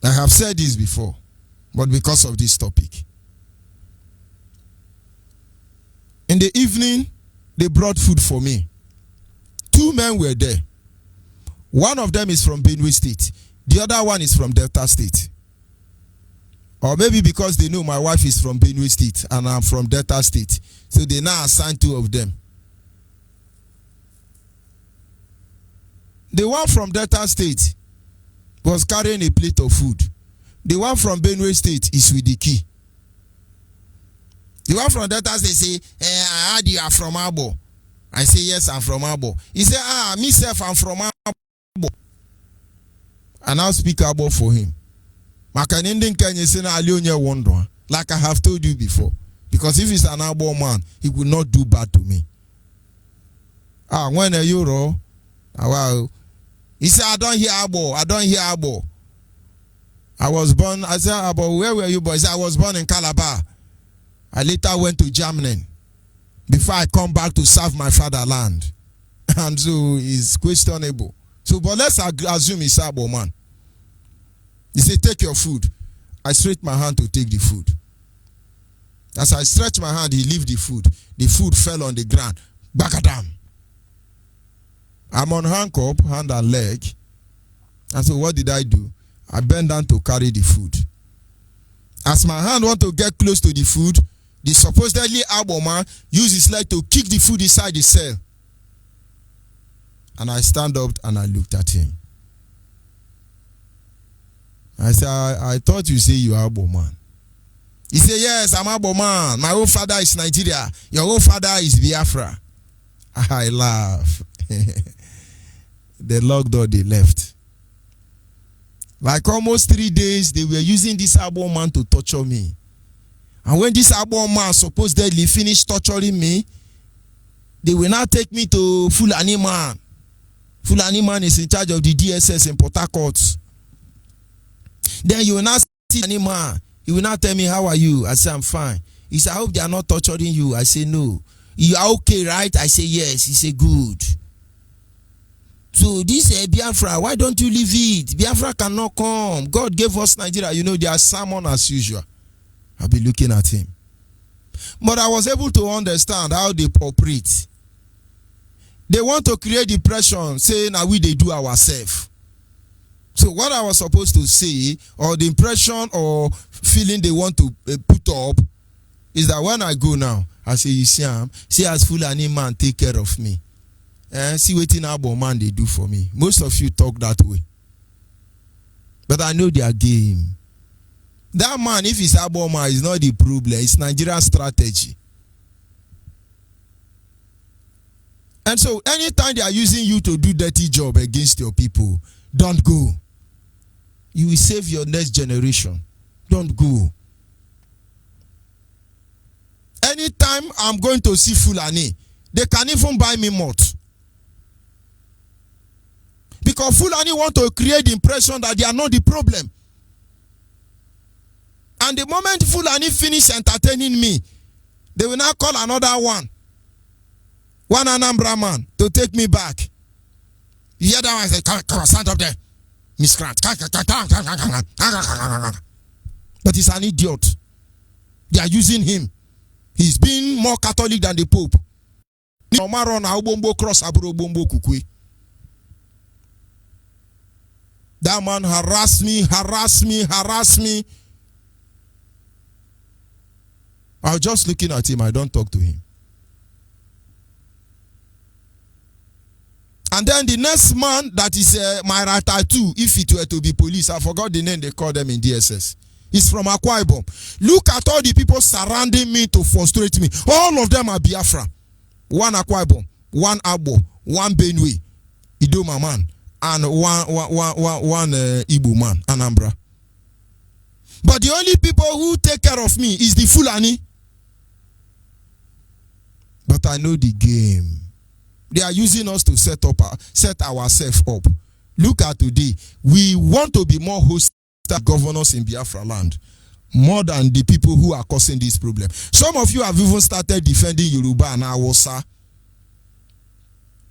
I have said this before, but because of this topic. In the evening, they brought food for me. 2 men were there. One of them is from Benue State. The other one is from Delta State. Or maybe because they know my wife is from Benue State and I'm from Delta State. So they now assign 2 of them. The one from Delta State was carrying a plate of food. The one from Benue State is with the key. The one from Delta State say, I heard you are from Abo. I say, yes, I'm from Abo. He said, myself, I'm from Abo. And I'll speak Abo for him. Like I have told you before. Because if he's an Abo man, he will not do bad to me. When a euro, he said, I don't hear Abo. I was born, I said, Abo, where were you boys? He said, I was born in Calabar. I later went to Germany before I come back to serve my fatherland. And so it's questionable. So, but let's assume he's Abo man. He said, take your food. I stretched my hand to take the food. As I stretched my hand, he left the food. The food fell on the ground. Bagadam. I'm on handcuff, hand and leg. And so what did I do? I bent down to carry the food. As my hand want to get close to the food, the supposedly Abo man used his leg to kick the food inside the cell. And I stand up and I looked at him. I said, I thought you say you are Abo man. He said, yes, I'm Abo man. My own father is Nigeria. Your own father is Biafra. I laugh. They locked door, they left. Like almost 3 days, they were using this Abo man to torture me. And when this Abo man supposedly finished torturing me, they will now take me to Fulani man. Fulani man is in charge of the DSS in Port Harcourt. Then you will now see Fulani man. He will now tell me, how are you? I say, I'm fine. He said, I hope they are not torturing you. I say, no. You are okay, right? I say, yes. He said, good. So this Biafra, why don't you leave it? Biafra cannot come. God gave us Nigeria. You know, their sermon as usual. I'll be looking at him. But I was able to understand how they operate. They want to create depression, saying that we they do ourselves. So what I was supposed to say, or the impression or feeling they want to put up, is that when I go now, I say, you see as Fulani man take care of me. See what in Abo man they do for me. Most of you talk that way. But I know their game. That man, if it's Abo man, is not the problem. It's Nigerian strategy. And so anytime they are using you to do dirty job against your people, don't go. You will save your next generation. Don't go. Anytime I'm going to see Fulani, they can even buy me malt. Because Fulani want to create the impression that they are not the problem. And the moment Fulani finish entertaining me, they will now call another one Anambra man to take me back. You hear that one say, come stand up there, miscreant. But he's an idiot. They are using him. He's being more Catholic than the Pope. That man harassed me. I was just looking at him. I don't talk to him. And then the next man that is my right too, if it were to be police, I forgot the name they call them in DSS. He's from Akwa Ibom. Look at all the people surrounding me to frustrate me. All of them are Biafra. One Akwa Ibom, one Abo, one Benue, Idoma man, and one Igbo man, Anambra. But the only people who take care of me is the Fulani. But I know the game. They are using us to set ourselves up. Look at today. We want to be more hostile governors in Biafra land, more than the people who are causing this problem. Some of you have even started defending Yoruba and Hausa.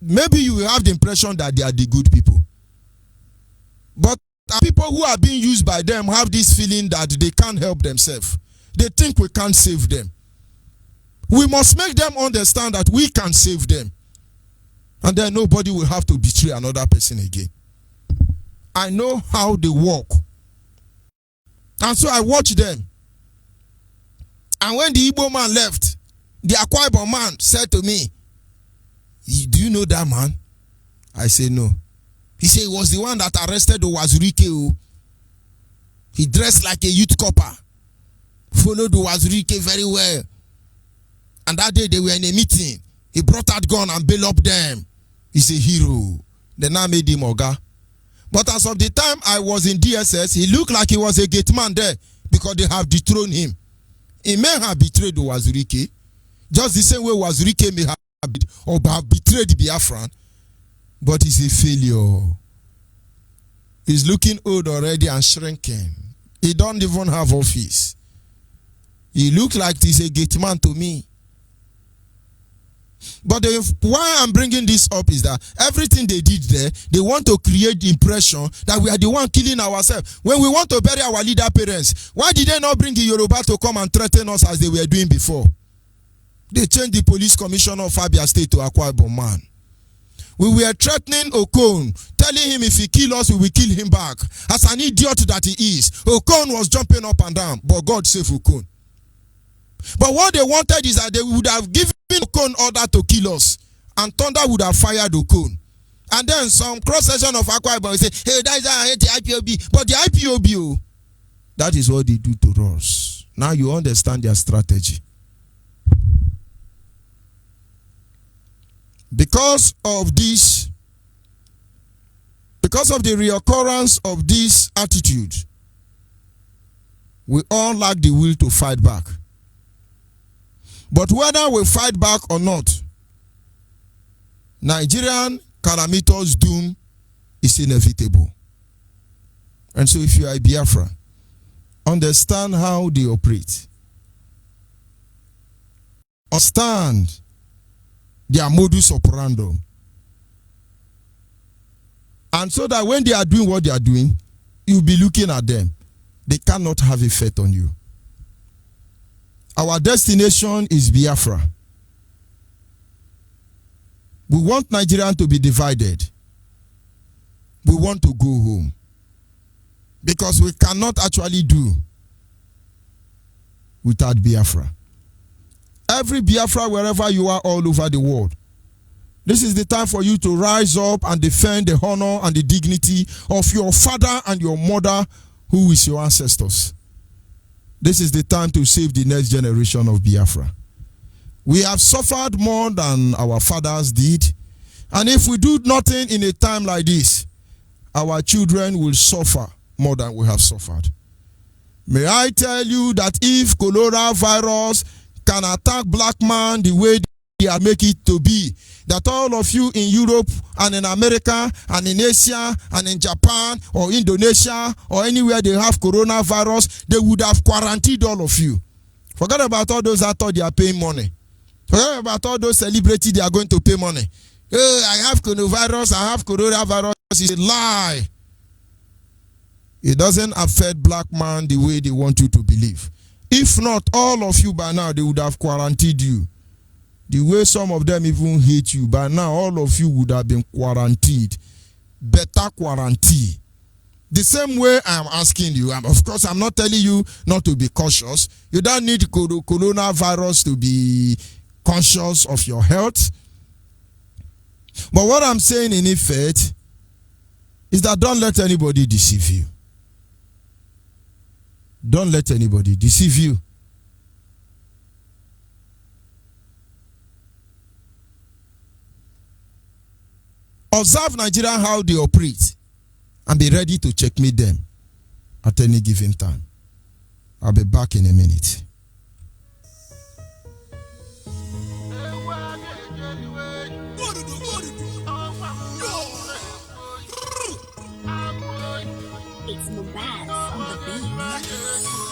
Maybe you will have the impression that they are the good people. But people who are being used by them have this feeling that they can't help themselves. They think we can't save them. We must make them understand that we can save them. And then nobody will have to betray another person again. I know how they work. And so I watch them. And when the Igbo man left, the Akwa Ibom man said to me, "Do you know that man?" I said, "No." He said, "He was the one that arrested Owazurike. He dressed like a youth copper. Followed Owazurike very well. And that day they were in a meeting. He brought out gun and bailed up them. He's a hero." They now made him Oga. But as of the time I was in DSS, he looked like he was a gate man there because they have dethroned him. He may have betrayed Owazurike, just the same way Owazurike may have betrayed the Biafran, but he's a failure. He's looking old already and shrinking. He don't even have office. He looked like he's a gate man to me. But why I'm bringing this up is that everything they did there, they want to create the impression that we are the one killing ourselves. When we want to bury our leader parents, why did they not bring the Yoruba to come and threaten us as they were doing before? They changed the police commissioner of Abia State to Akwa Ibom man. We were threatening Okon, telling him if he kill us, we will kill him back. As an idiot that he is, Okon was jumping up and down, but God save Okon. But what they wanted is that they would have given Okon order to kill us, and thunder would have fired Okon. And then some cross-section of Akwa Ibom say, "Hey, that is I hate the IPOB." But the IPOB, that is what they do to us. Now you understand their strategy. Because of this, because of the reoccurrence of this attitude, we all lack the will to fight back. But whether we fight back or not, Nigerian calamitous doom is inevitable. And so if you are a Biafra, understand how they operate. Understand their modus operandi. And so that when they are doing what they are doing, you'll be looking at them. They cannot have effect on you. Our destination is Biafra. We want Nigeria to be divided. We want to go home. Because we cannot actually do without Biafra. Every Biafra, wherever you are all over the world, this is the time for you to rise up and defend the honor and the dignity of your father and your mother, who is your ancestors. This is the time to save the next generation of Biafra. We have suffered more than our fathers did. And if we do nothing in a time like this, our children will suffer more than we have suffered. May I tell you that if coronavirus can attack black man the way they are making it to be, that all of you in Europe and in America and in Asia and in Japan or Indonesia or anywhere they have coronavirus, they would have quarantined all of you. Forget about all those that thought they are paying money. Forget about all those celebrities they are going to pay money. Oh, I have coronavirus, I have coronavirus. It's a lie. It doesn't affect black man the way they want you to believe. If not, all of you by now, they would have quarantined you. The way some of them even hate you, by now, all of you would have been quarantined. Better quarantine. The same way I'm asking you, of course, I'm not telling you not to be cautious. You don't need coronavirus to be conscious of your health. But what I'm saying in effect is that don't let anybody deceive you. Don't let anybody deceive you. Observe Nigeria how they operate and be ready to checkmate them at any given time. I'll be back in a minute. It's Mubaz on the beat.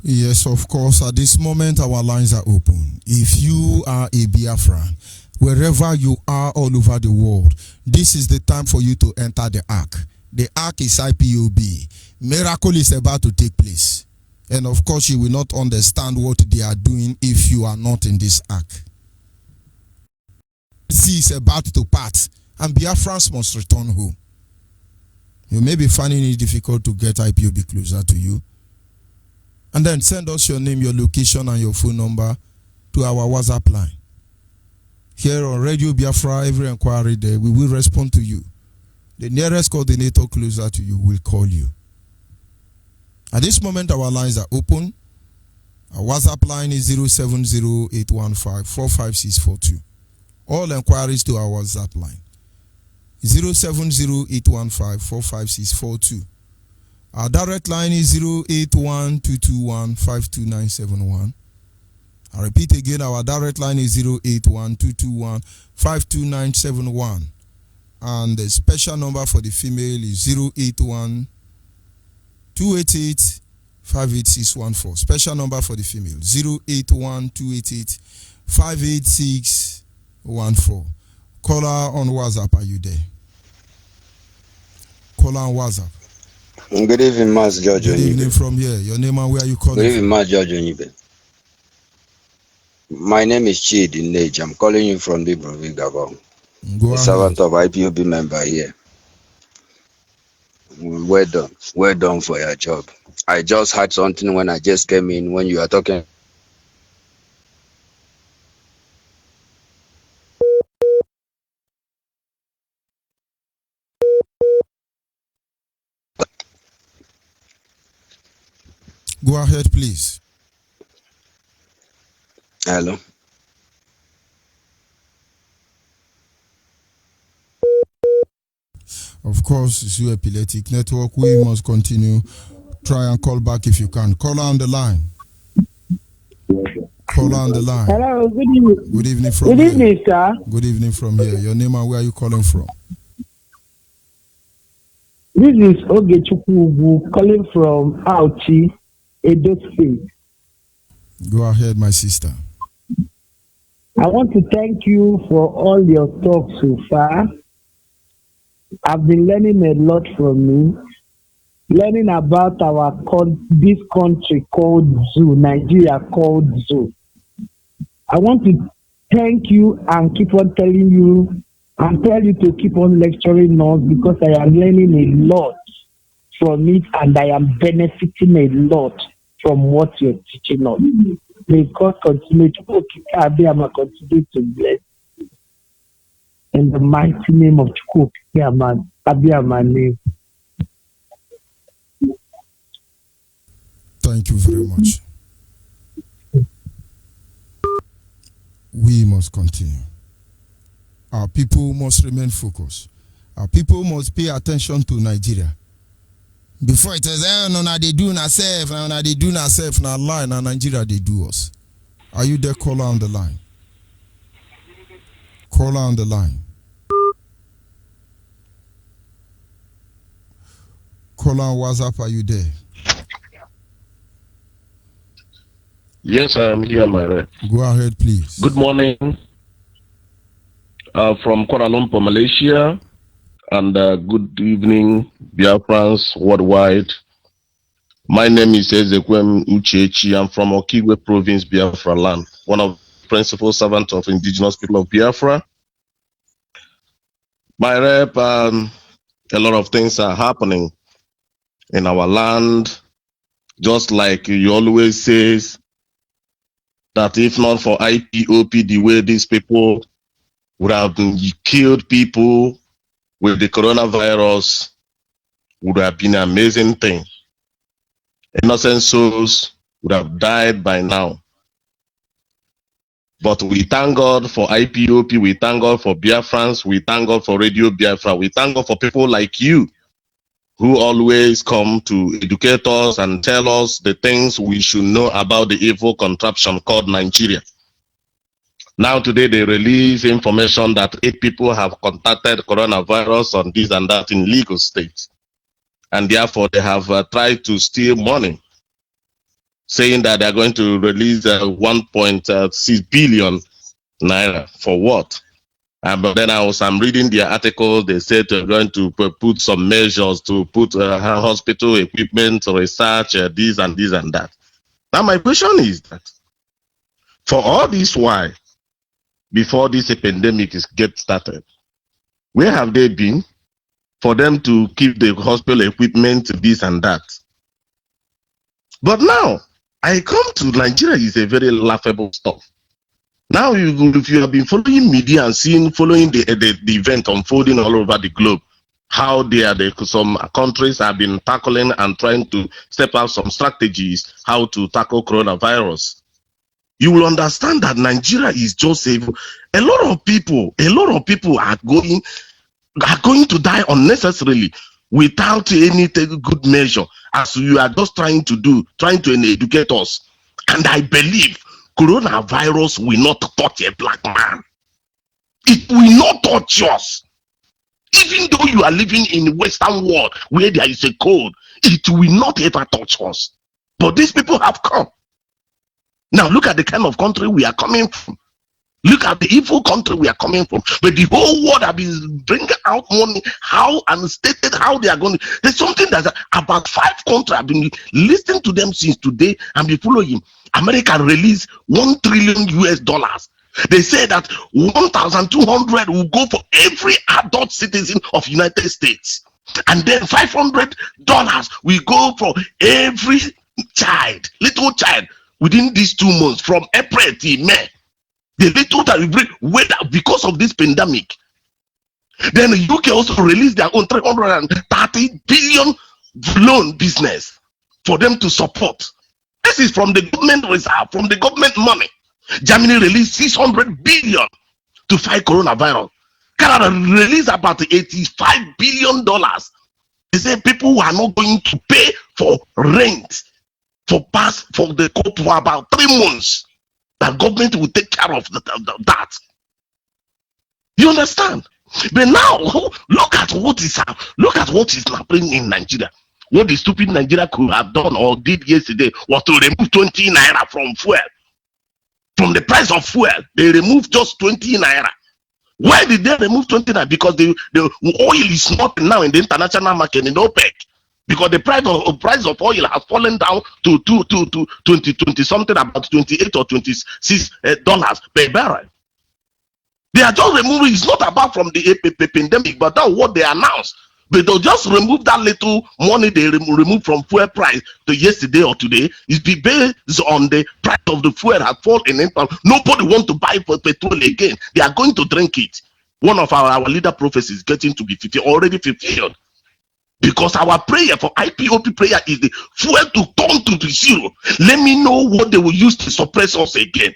Yes, of course, at this moment our lines are open. If you are a Biafran, wherever you are all over the world, this is the time for you to enter the ark. The ark is IPOB. Miracle is about to take place. And of course, you will not understand what they are doing if you are not in this ark. The sea is about to part, and Biafrans must return home. You may be finding it difficult to get IPOB closer to you. And then send us your name, your location, and your phone number to our WhatsApp line. here on Radio Biafra, every inquiry there, we will respond to you. The nearest coordinator closer to you will call you. At this moment, our lines are open. Our WhatsApp line is 070-815-45642. All inquiries to our WhatsApp line. 070-815-45642. Our direct line is 081-221-52971. I repeat again, our direct line is 081-221-52971. And the special number for the female is 081-288-58614. Special number for the female, 081-288-58614. Caller on WhatsApp, are you there? Caller on WhatsApp. Good evening, Mas George. Good evening from here. Your name and where are you calling Good evening, from? Mas George Onyibe. My name is Chidi Nage. I'm calling you from Libreville, Gabon. Go A servant of IPOB member here. Well done. Well done for your job. I just had something when I just came in when you are talking. Go ahead, please. Hello. Of course, it's your epileptic network. We must continue. Try and call back if you can. Caller on the line. Caller on the line. Hello, good evening. Good evening from Good here. evening, sir. Good evening from here. Your name and where are you calling from? This is Ogechukwu calling from Auchi, Edo State. Go ahead, my sister. I want to thank you for all your talk so far. I've been learning a lot from you, learning about this country called Zoo, Nigeria called Zoo. I want to thank you and keep on telling you and tell you to keep on lecturing us because I am learning a lot from it and I am benefiting a lot from what you're teaching us. May God continue to continue to bless. In the mighty name of Chukwu, Abiyama name. Thank you very much. We must continue. Our people must remain focused. Our people must pay attention to Nigeria. Before it says, no, they do not safe, no, they do not safe, now lie, now Nigeria, they do us. Are you there? Caller on the line. Caller on the line. Caller on WhatsApp, are you there? Yes, I am here, my friend. Go ahead, please. Good morning from Kuala Lumpur, Malaysia, and good evening, Biafrans worldwide. My name is Ezekwem Uchechi. I'm from Okigwe Province, Biafra land, one of the principal servants of indigenous people of Biafra. My rep, a lot of things are happening in our land, just like you always say, that if not for IPOP, the way these people would have killed people with the coronavirus would have been an amazing thing. Innocent souls would have died by now. But we thank God for IPOP, we thank God for Biafrans, we thank God for Radio Biafra, we thank God for people like you who always come to educate us and tell us the things we should know about the evil contraption called Nigeria. Now today they release information that 8 people have contacted coronavirus on this and that in legal states. And therefore they have tried to steal money, saying that they're going to release 1.6 billion naira. For what? But then I'm reading their article. They said they're going to put some measures to put hospital equipment, research, this and this and that. Now my question is that for all this while, before this pandemic get started, where have they been for them to keep the hospital equipment, this and that? But now I come to Nigeria is a very laughable stuff. Now, if you have been following media and following the event unfolding all over the globe, how some countries have been tackling and trying to step out some strategies how to tackle coronavirus, you will understand that Nigeria is just a lot of people are going to die unnecessarily without any good measure, as you are just trying to educate us. And I believe coronavirus will not touch a black man. It will not touch us. Even though you are living in the Western world where there is a cold, it will not ever touch us. But these people have come. Now look at the kind of country we are coming from. Look at the evil country we are coming from. But the whole world have been bringing out money, how and stated how they are going. There's something that about 5 countries have been listening to them since today and be following. America released $1 trillion US. They say that 1,200 will go for every adult citizen of United States, and then $500 will go for every little child within these 2 months from April to May. The little that we bring weather because of this pandemic. Then the UK also released their own 330 billion loan business for them to support. This is from the government reserve, from the government money. Germany released 600 billion to fight coronavirus. Canada released about $85 billion. They say people who are not going to pay for rent for the court for about 3 months. That government will take care of that. You understand? But now look at what is happening in Nigeria. What the stupid Nigeria could have done or did yesterday was to remove 20 naira from fuel. From the price of fuel, they removed just 20 naira. Why did they remove 20 naira? Because the oil is not now in the international market in OPEC. Because the price of oil has fallen down to 20 something, about 28 or 26 dollars per barrel. They are just removing. It's not about from the pandemic, but that's what they announced. But they'll just remove that little money they remove from fuel price to yesterday or today. It's based on the price of the fuel has fallen. Nobody want to buy for petrol again. They are going to drink it. One of our leader prophecies is getting to be 50, already 50. Because our prayer for IPOP prayer is the fuel to turn to the zero. Let me know what they will use to suppress us again.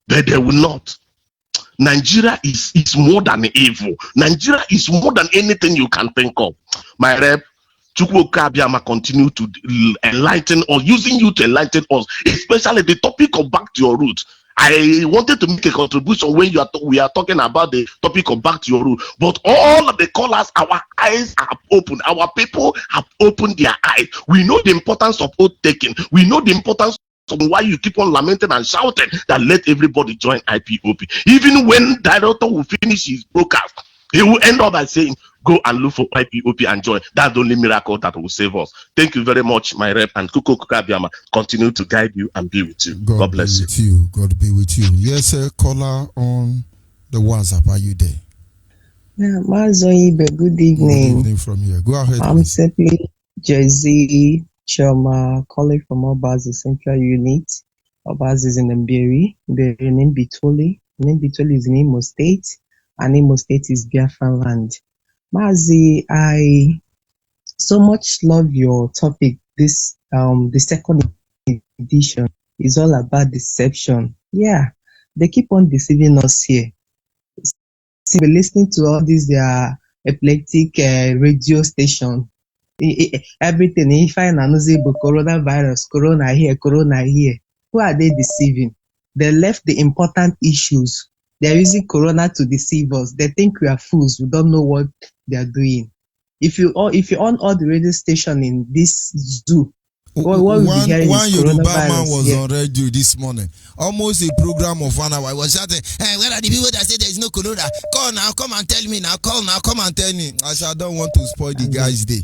But they will not. Nigeria is more than evil. Nigeria is more than anything you can think of. My rep, Chukwuka Abiyama, continue to enlighten or using you to enlighten us, especially the topic of back to your roots. I wanted to make a contribution when we are talking about the topic of back to your root, but all of the callers, our eyes have opened. Our people have opened their eyes. We know the importance of oath taking. We know the importance of why you keep on lamenting and shouting that let everybody join IPOP. Even when director will finish his broadcast, he will end up by saying, go and look for IPOP and join. That's the only miracle that will save us. Thank you very much, my rep, and Kuko Abiyama continue to guide you and be with you. God bless you. God be with you. Yes, sir. Caller on the WhatsApp. Are you there? Yeah, Onyibe, good evening. Good evening from here. Go ahead. I'm please. simply Jay-Z Choma, calling from Obazi Central Unit. Obazi is in Mberi. The name Bitoli. Bitoli is in Imo State, and Imo State is Biafra land. Mazi, I so much love your topic. This the second edition is all about deception. Yeah, they keep on deceiving us here. See, we're listening to all these epileptic radio station. Everything, if I know coronavirus, corona here. Who are they deceiving? They left the important issues. They're using corona to deceive us. They think we are fools. We don't know what they are doing. If you on all the radio station in this zoo, what we'll be hearing is Yoruba coronavirus. man was on radio this morning. Almost a program of 1 hour. I was shouting, hey, where are the people that say there is no corona? Call now, come and tell me now. Call now, come and tell me. I said, I don't want to spoil the guy's day.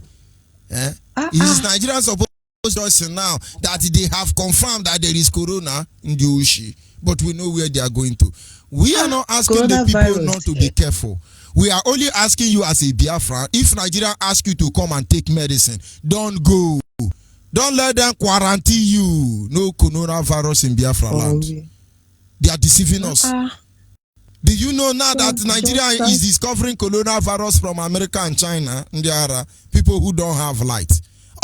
Is Nigeria supposed to now that they have confirmed that there is corona in the Ushi, but we know where they are going to? We are not asking the people not to be careful. We are only asking you as a Biafra, if Nigeria asks you to come and take medicine, don't go. Don't let them quarantine you. No coronavirus in Biafra land. They are deceiving us. Do you know now that Nigeria is discovering coronavirus from America and China? There are people who don't have light.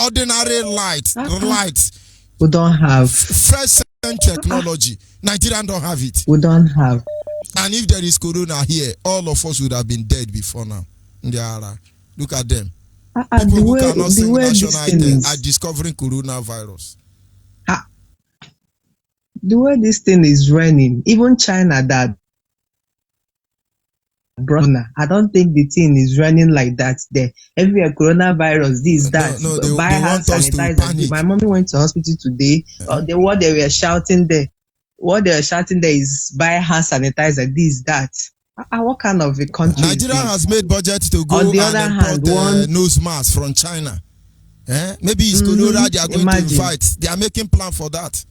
Ordinary light. We don't have. First century technology. Nigerian don't have it. We don't have. And if there is corona here, all of us would have been dead before now. Look at them. People who cannot sing national anthem are discovering coronavirus. The way this thing is running, even China that I don't think the thing is running like that there. Everywhere coronavirus, this, that. No, they buy hand want us to sanitizer. panic. My mommy went to hospital today. What they were shouting there is buy hand sanitizer, this, that. What kind of a country? Nigeria has made budget to go and import nose mask from China. Maybe it's corona they are going to invite. They are making plan for that.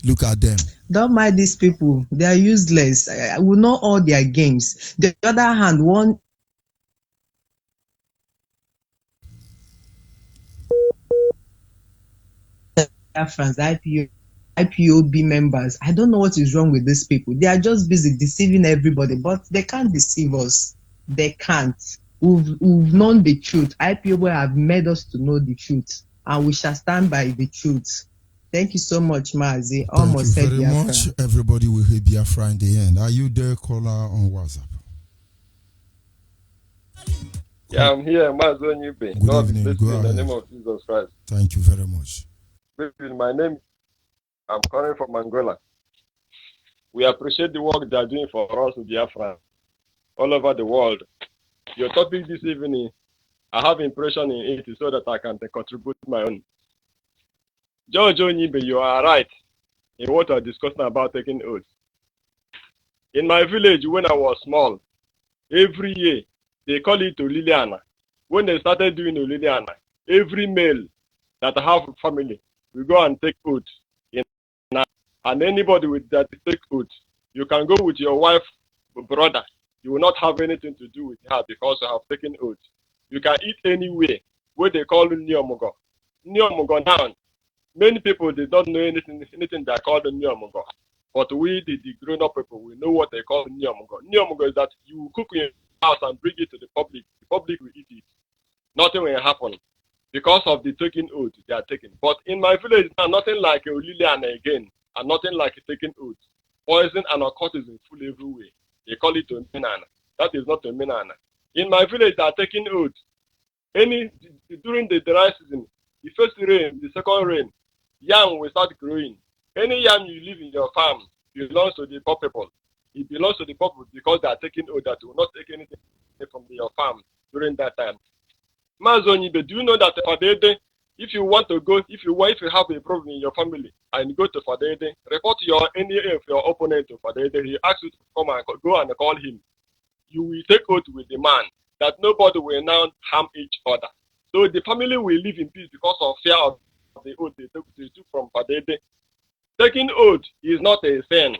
Look at them. Don't mind these people. They are useless. We know all their games. The other hand, one France, IPOB members. I don't know what is wrong with these people. They are just busy deceiving everybody, but they can't deceive us. They can't. We've known the truth. IPOB have made us to know the truth, and we shall stand by the truth. Thank you so much, Mazi. Almost Thank you very Biafra. much. Everybody will hear Biafra in the end. Are you there, caller, on WhatsApp? Yeah, I'm here, Mazi Onyibe. Good evening. Go in the ahead. name of Jesus Christ. Thank you very much. My name, I'm calling from Angola. We appreciate the work they are doing for us in Biafra all over the world. Your topic this evening, I have impression in it so that I can contribute my own. George Onyibe, you are right in what you're discussing about taking oaths. In my village, when I was small, every year, they call it Oliliana. When they started doing Oliliana, every male that have a family will go and take oath. And anybody with that take oath, you can go with your wife, brother. You will not have anything to do with her because you have taken oath. You can eat anywhere where they call Nyomogo. Nyomogo now. Many people, they don't know anything they are called Nyomogo. But we, the grown-up people, we know what they call Nyomogo. Nyomogo is that you cook in your house and bring it to the public. The public will eat it. Nothing will happen because of the taking oath they are taking. But in my village now, nothing like a Liliana again, and nothing like a taking oath. Poison and occultism full everywhere. They call it Omenana. That is not Omenana. In my village, they are taking oath. During the dry season, the first rain, the second rain, yam will start growing. Any yam you leave in your farm belongs to the poor people. It belongs to the poor people because they are taking oath that you will not take anything from your farm during that time. Mazonibe, do you know that Fadede, if you want to go, if you have a problem in your family and go to Fadede, report any of your opponent to Fadede. He asks you to come and go and call him. You will take oath with the man that nobody will now harm each other. So the family will live in peace because of fear of the oath they took from Fadede. Taking oath is not a sin.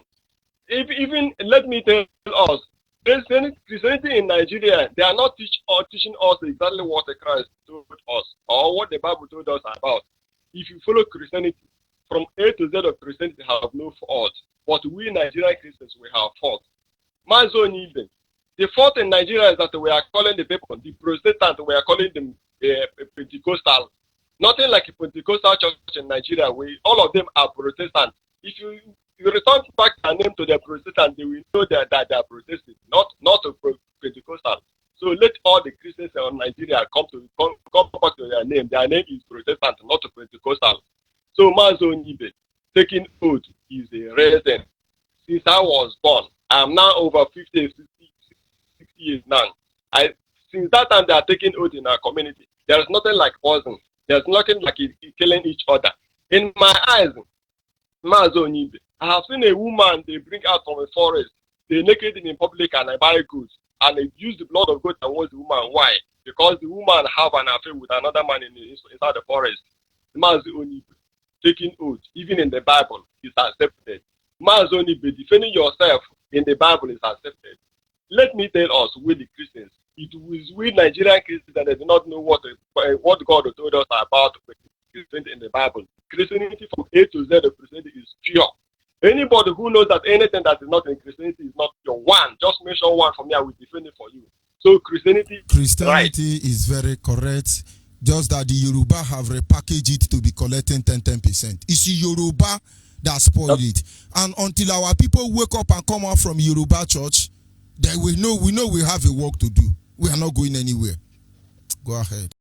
Even let me tell us, Christianity in Nigeria, they are not teaching us exactly what the Christ told us or what the Bible told us about. If you follow Christianity, from A to Z of Christianity have no fault, but we Nigerian Christians, we have fault. Mazonibe, the fault in Nigeria is that we are calling the people, the Protestant, we are calling them Pentecostal. Nothing like a Pentecostal church in Nigeria. All of them are Protestant. If you return back their name to the Protestant, they will know that they are Protestant, not a Pentecostal. So let all the Christians in Nigeria come back to their name. Their name is Protestant, not a Pentecostal. So Mazonibe, taking oath is a reason. Since I was born, I am now over 50 years now. Since that time they are taking oath in our community. There is nothing like poison. There's nothing like killing each other. In my eyes, Mazonibe, I have seen a woman they bring out from a forest. They naked in public and I buy goods. And they use the blood of goat and wash the woman. Why? Because the woman have an affair with another man inside the forest. Mazonibe, taking oath, even in the Bible, is accepted. Mazonibe, defending yourself in the Bible is accepted. Let me tell us, we the Christians, it was we Nigerian Christians that do not know what God told us about Christianity in the Bible. Christianity from A to Z of Christianity is pure. Anybody who knows that anything that is not in Christianity is not your one, just mention one for me, I will defend it for you. So Christianity is very correct. Just that the Yoruba have repackaged it to be collecting 10%. It's the Yoruba that spoiled it. And until our people wake up and come out from Yoruba church, then we know we have a work to do. We are not going anywhere. Go ahead.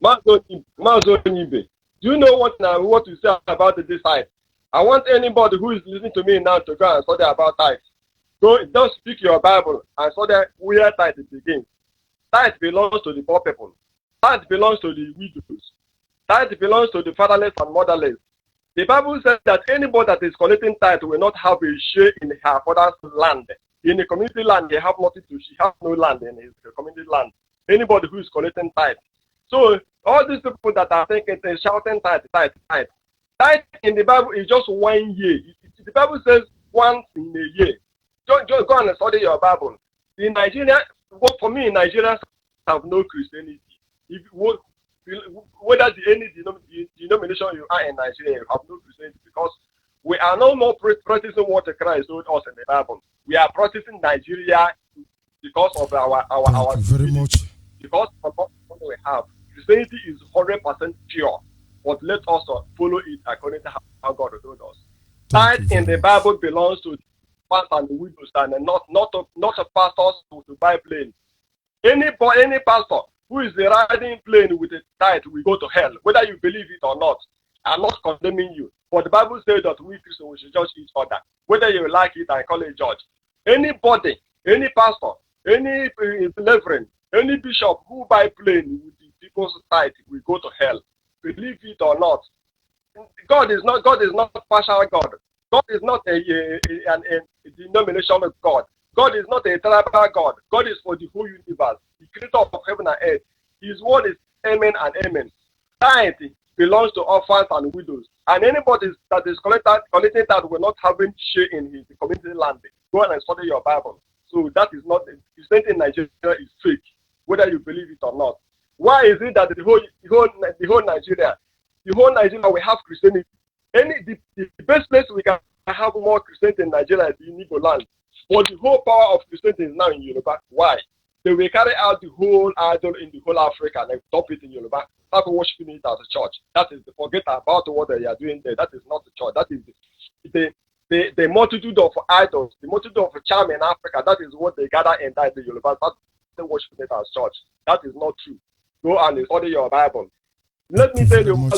Mazo Onyibe, do you know what to say about the tithe? I want anybody who is listening to me now to go and study about tithe. Don't speak your Bible and study where tithe begins. Tithe belongs to the poor people. Tithe belongs to the widows. Tithe belongs to the fatherless and motherless. The Bible says that anybody that is collecting tithe will not have a share in her father's land. In the community land, they have nothing to. She has no land in his community land. Anybody who is collecting tithe. So all these people that are thinking, they're shouting tithe. Tithe in the Bible is just 1 year. The Bible says once in a year. Just go and study your Bible. In Nigeria, for me, Nigerians have no Christianity. Whether any denomination you are in Nigeria, you have no Christianity, because we are no more practicing what Christ told us in the Bible. We are practicing Nigeria because of our Thank you very much. Because of what we have. Christianity is 100% pure, but let us follow it according to how God told us. Tithe in the Bible belongs to the pastors and the widows, and not a pastors to buy plane. Any pastor who is riding plane with a tithe will go to hell, whether you believe it or not. I'm not condemning you, but the Bible says that we Christians we should judge each other, whether you like it and call it judge. Anybody, any pastor, any reverend, any bishop who buy plane with the people's tithe will go to hell, believe it or not. God is not partial God. God is not a denominational God. God is not a tribal God. God is for the whole universe, the creator of heaven and earth. His word is amen and amen. Tithe belongs to orphans and widows. And anybody that is collecting that will not have any share in his community land. Go and study your Bible. So that is not, Christianity in Nigeria is fake, whether you believe it or not. Why is it that the whole Nigeria we have Christianity? The best place we can have more Christianity in Nigeria is in Igbo land. But the whole power of Christianity is now in Yoruba. Why? They will carry out the whole idol in the whole Africa and top it in Yoruba. Start worshiping it as a church. That is forget about what they are doing there. That is not the church. That is the multitude of idols, the multitude of charm in Africa. That is what they gather in the Yoruba. Start worshiping it as church. That is not true. Go and study your Bible. Let me tell you,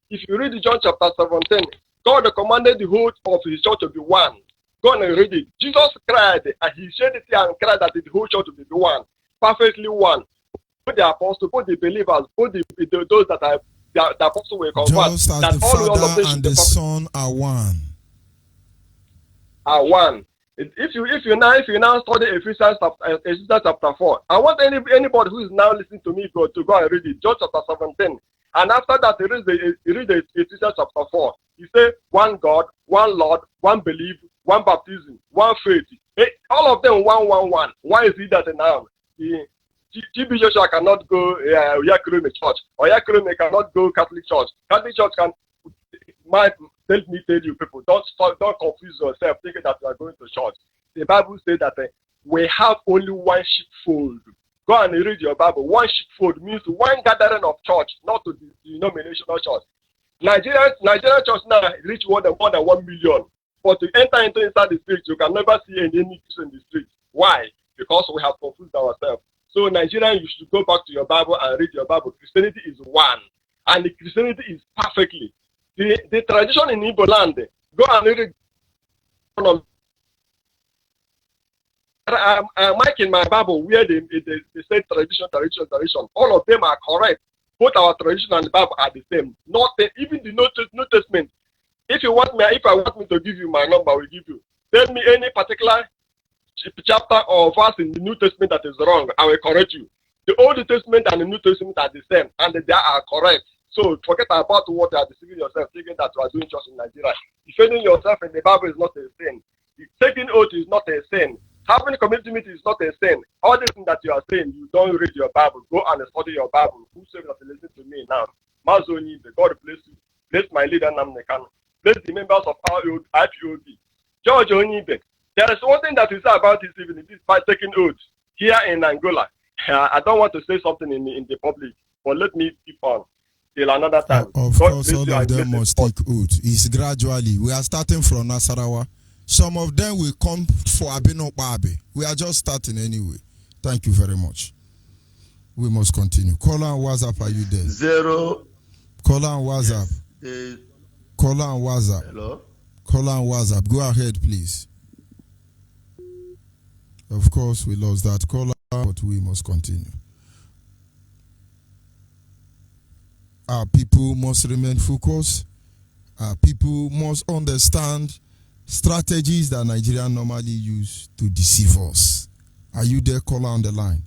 if you read John chapter 17, God commanded the whole of his church to be one. Go and read it. Jesus cried, and he shed it and cried that the whole church will be one, perfectly one. Both the apostles, both the believers, both those that are the apostles will convert. Just as that the Father and the Son are one. Are one. If you now study Ephesians chapter 4, I want anybody who is now listening to me to go and read it. John chapter 17. And after that, you read the Ephesians chapter 4. You say one God, one Lord, one belief, one baptism, one faith. All of them one. Why is it that now TB Joshua cannot go Yakureme church, or Yakureme cannot go Catholic church? Catholic church can. Let me tell you, people, don't confuse yourself thinking that you are going to church. The Bible says that we have only one sheepfold. Go and read your Bible. One sheepfold means one gathering of church, not to the denominational church. Nigerian church now reach more than 1 million. But to enter inside the street, you can never see any Christian in the street. Why? Because we have confused ourselves. So Nigerian, you should go back to your Bible and read your Bible. Christianity is one. And the Christianity is perfectly. The tradition in Igbo land, go and read it. I'm marking my Bible where they say tradition. All of them are correct. Both our tradition and the Bible are the same. Nothing, even the New Testament. If I want me to give you my number, I will give you. Tell me any particular chapter or verse in the New Testament that is wrong, I will correct you. The Old Testament and the New Testament are the same, and they are correct. So forget about what you are deceiving yourself, thinking that you are doing just in Nigeria. Defending yourself in the Bible is not a sin. Taking oath is not a sin. Having a community meeting is not a sin. All the things that you are saying, you don't read your Bible. Go and study your Bible. Whosoever that listen to me now, Mazo Onyibe, God bless you. Bless my leader Namnekan. bless the members of our IPOB. George Onyibe, there is one thing that we say about this evening, this by taking oath here in Angola. I don't want to say something in the public, but let me keep on till another time. Of course, all of them must take oath. It's gradually. We are starting from Nasarawa. Some of them will come for Abino Babe. We are just starting anyway. Thank you very much. We must continue. Caller and WhatsApp, are you there? 0. Caller and WhatsApp. Yes. Caller and WhatsApp. Hello. Caller and WhatsApp. Go ahead, please. Of course, we lost that caller, but we must continue. Our people must remain focused. Our people must understand strategies that Nigerians normally use to deceive us. Are you there, caller on the line?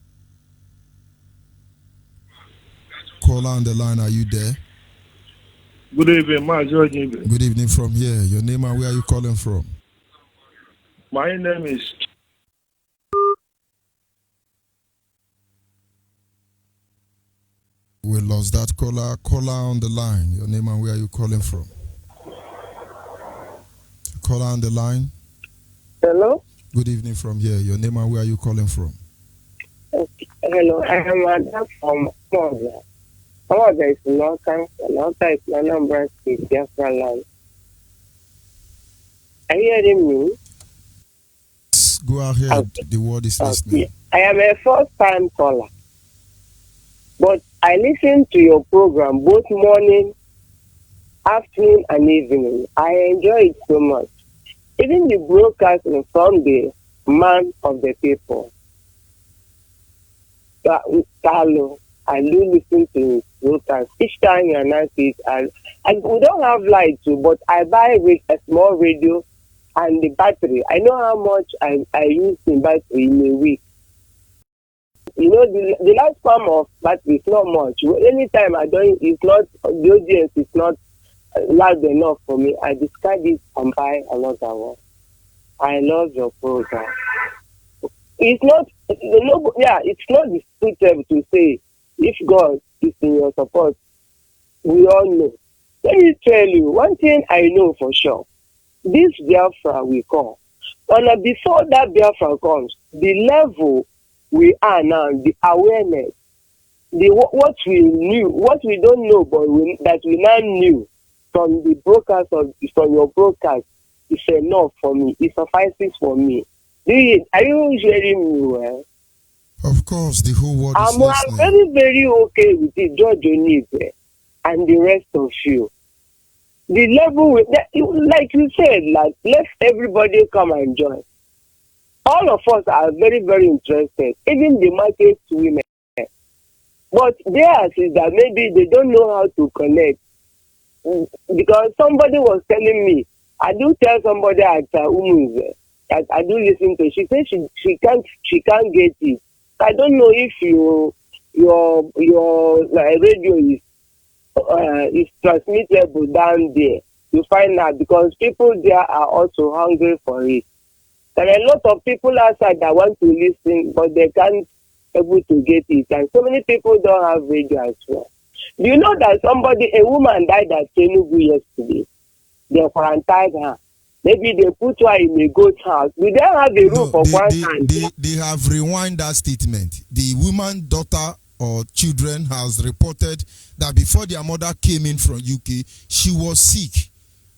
Caller on the line, are you there? Good evening, my George. Good evening from here. Your name and where are you calling from? My name is. We lost that caller. Caller on the line. Your name and where are you calling from? Caller on the line. Hello. Good evening from here. Your name and where are you calling from? Hello, I am Adam from Moza. Moza is Northern, Northern is Anambra State, Biafra land. Are you hearing me? Go ahead. Okay. The word is listening. I am a first-time caller, but I listen to your program both morning, afternoon, and evening. I enjoy it so much. Even the broadcasting from the man of the people, Carlo, I do listen to his broadcast. Each time you announce it, and we don't have light too, but I buy with a small radio and the battery. I know how much I use in battery in a week. You know, the lifespan of battery is not much. Anytime I don't, it's not, the audience is not loud enough for me. I discard it and buy another one. I love your program. It's not, it's not disputable to say if God is in your support. We all know. Let me tell you one thing I know for sure. This Biafra we come. And before that Biafra comes, the level we are now, the awareness, what we knew, what we don't know, but that we now knew from the broadcast from your broadcast is enough for me. It suffices for me. Are you hearing me well? Of course, the whole world is listening. I'm very, very okay with it, George Onyibe and the rest of you. The level, like you said, like let everybody come and join. All of us are very, very interested, even the market women. But theirs is that maybe they don't know how to connect. Because somebody was telling me, I do tell somebody at Umuze that I do listen to. She says she can't get it. I don't know if your radio is transmittable down there. You find out because people there are also hungry for it. There are a lot of people outside that want to listen, but they can't able to get it. And so many people don't have radio as well. Do you know that a woman died at Enugu yesterday? They quarantined her. Maybe they put her in a goat's house. We don't have a roof for quarantine. They have rewind that statement. The woman, daughter, or children has reported that before their mother came in from UK, she was sick.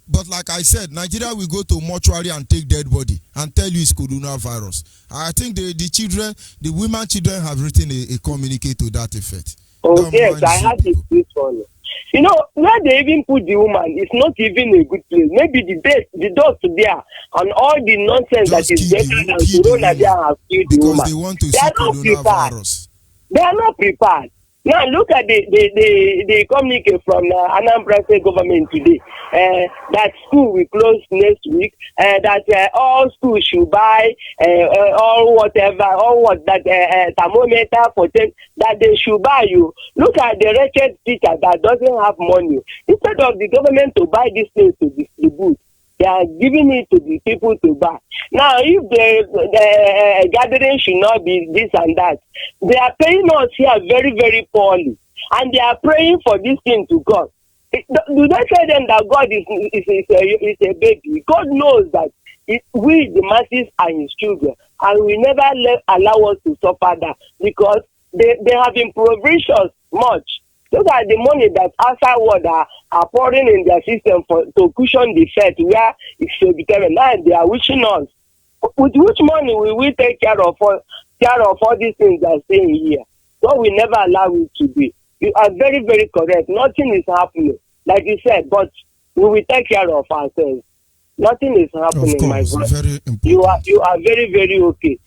But like I said, Nigeria will go to mortuary and take dead body and tell you it's coronavirus. I think the women children have written a communique to that effect. Oh yes, I had this one. You know, where they even put the woman, it's not even a good place. Maybe the dust there and all the nonsense that is better than corona there have killed the woman. They want to see coronavirus. They are not prepared. Now look at the communique from Anambra State government today. That school will close next week. That all schools should buy all whatever, all what that thermometer for them that they should buy you. Look at the wretched teacher that doesn't have money. Instead of the government to buy these things to distribute, they are giving it to the people to buy. Now, if the gathering should not be this and that, they are paying us here very, very poorly. And they are praying for this thing to God. Do they tell them that God is a baby? God knows that we, the masses, are his children, and we never allow us to suffer that, because they have been provisions much. Those are the money that outside world are pouring in their system to cushion the fate where it should be given. Now they are wishing us. With which money will we take care of all these things that are staying here? God will never allow it to be. You are very, very correct. Nothing is happening, like you said, but we will take care of ourselves. Nothing is happening, of course, my brother. very important. You are very, very okay.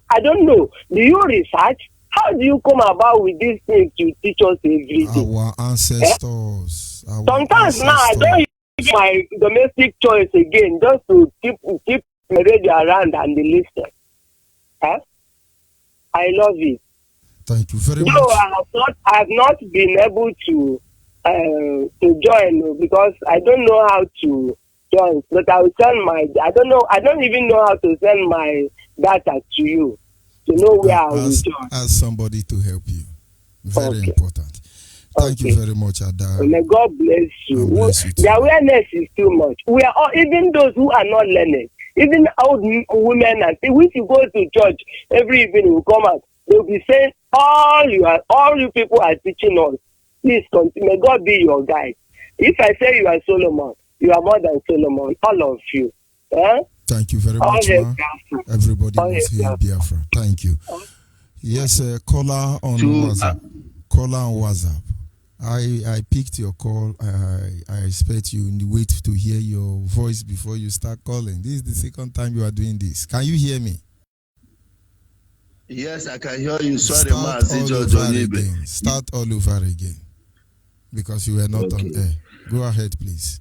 I don't know. Do you research? How do you come about with these things you teach us every day? Our ancestors. Eh? Sometimes now I don't use my domestic choice again, just to keep the radio around and the listener. Eh? I love it. Thank you very much. No, I have not been able to join because I don't know how to join. But I will send I don't even know how to send my data to you to know where I will join. Ask somebody to help you. Very important. Thank you very much, Ada. May God bless you. The awareness is too much. We are all, even those who are not learning, even old women, and if you go to church every evening, will come out. They'll be saying, all you people are teaching us. Please continue. May God be your guide. If I say you are Solomon, you are more than Solomon. All of you. Eh? Thank you very much, ma. Everybody was here in Biafra. Thank you. Yes, caller on WhatsApp. Caller on WhatsApp. I picked your call. I expect you wait to hear your voice before you start calling. This is the second time you are doing this. Can you hear me? Yes, I can hear you. Sorry, Start all over again. Because you were not on air. Go ahead, please.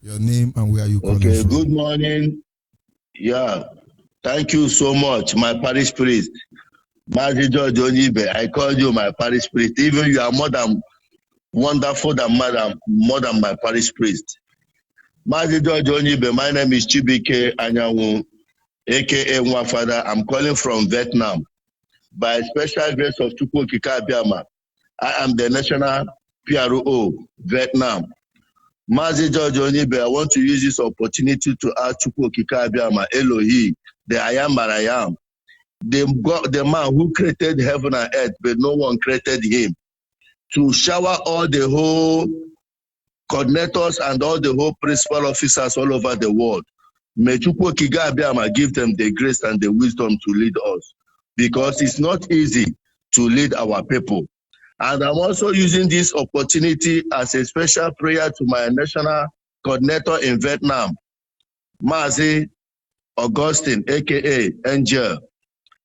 Your name and where you calling from. Good morning. Yeah. Thank you so much, my parish priest. Mazi George Onyibe, I call you my parish priest. Even you are more than wonderful than more than my parish priest. Mazi George Onyibe, my name is Chibike Anyanwu, aka Nwafada. I'm calling from Vietnam. By special grace of Chukwu Okike Abiama, I am the national PRO, Vietnam. Mazi George Onyibe, I want to use this opportunity to ask Chukwu Okike Abiama, Elohi, the I am that I am, the man who created heaven and earth, but no one created him, to shower all the whole coordinators and all the whole principal officers all over the world. May Chukwu Okike Abiama give them the grace and the wisdom to lead us, because it's not easy to lead our people. And I'm also using this opportunity as a special prayer to my national coordinator in Vietnam, Mazi Augustine, aka Angel.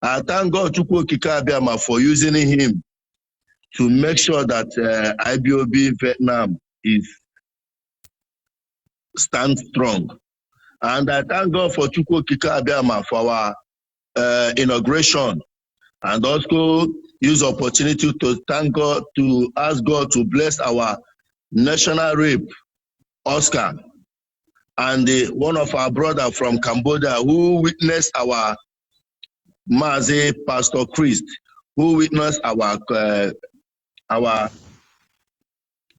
I thank God Chukwu Okike Abiama for using him to make sure that IBOB Vietnam stands strong. And I thank God for Chukwu Okike Abiama for our inauguration, and also use opportunity to thank God, to ask God to bless our national rep, Oscar, and one of our brother from Cambodia who witnessed our Mazi Pastor Christ, who witnessed our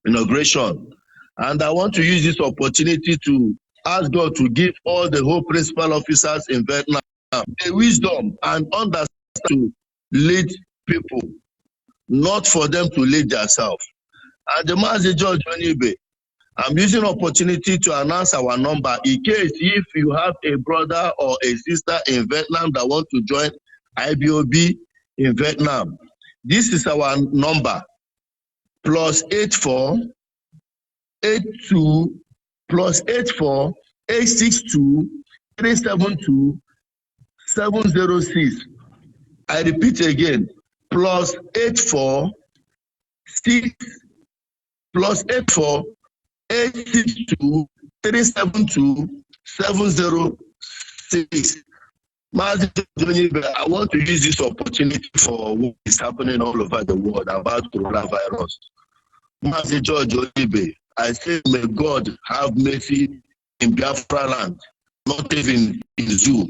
inauguration. And I want to use this opportunity to ask God to give all the whole principal officers in Vietnam the wisdom and understanding to lead people, not for them to lead themselves. And the Mazi George Onyibe, I'm using opportunity to announce our number in case if you have a brother or a sister in Vietnam that want to join IBOB in Vietnam. This is our number, +84 82 +84 862 372 706. I repeat again, +84 862 372 706. Mazi Onyibe, I want to use this opportunity for what is happening all over the world about coronavirus. Mazi George Onyibe, I say may God have mercy in Biafra land, not even in zoo.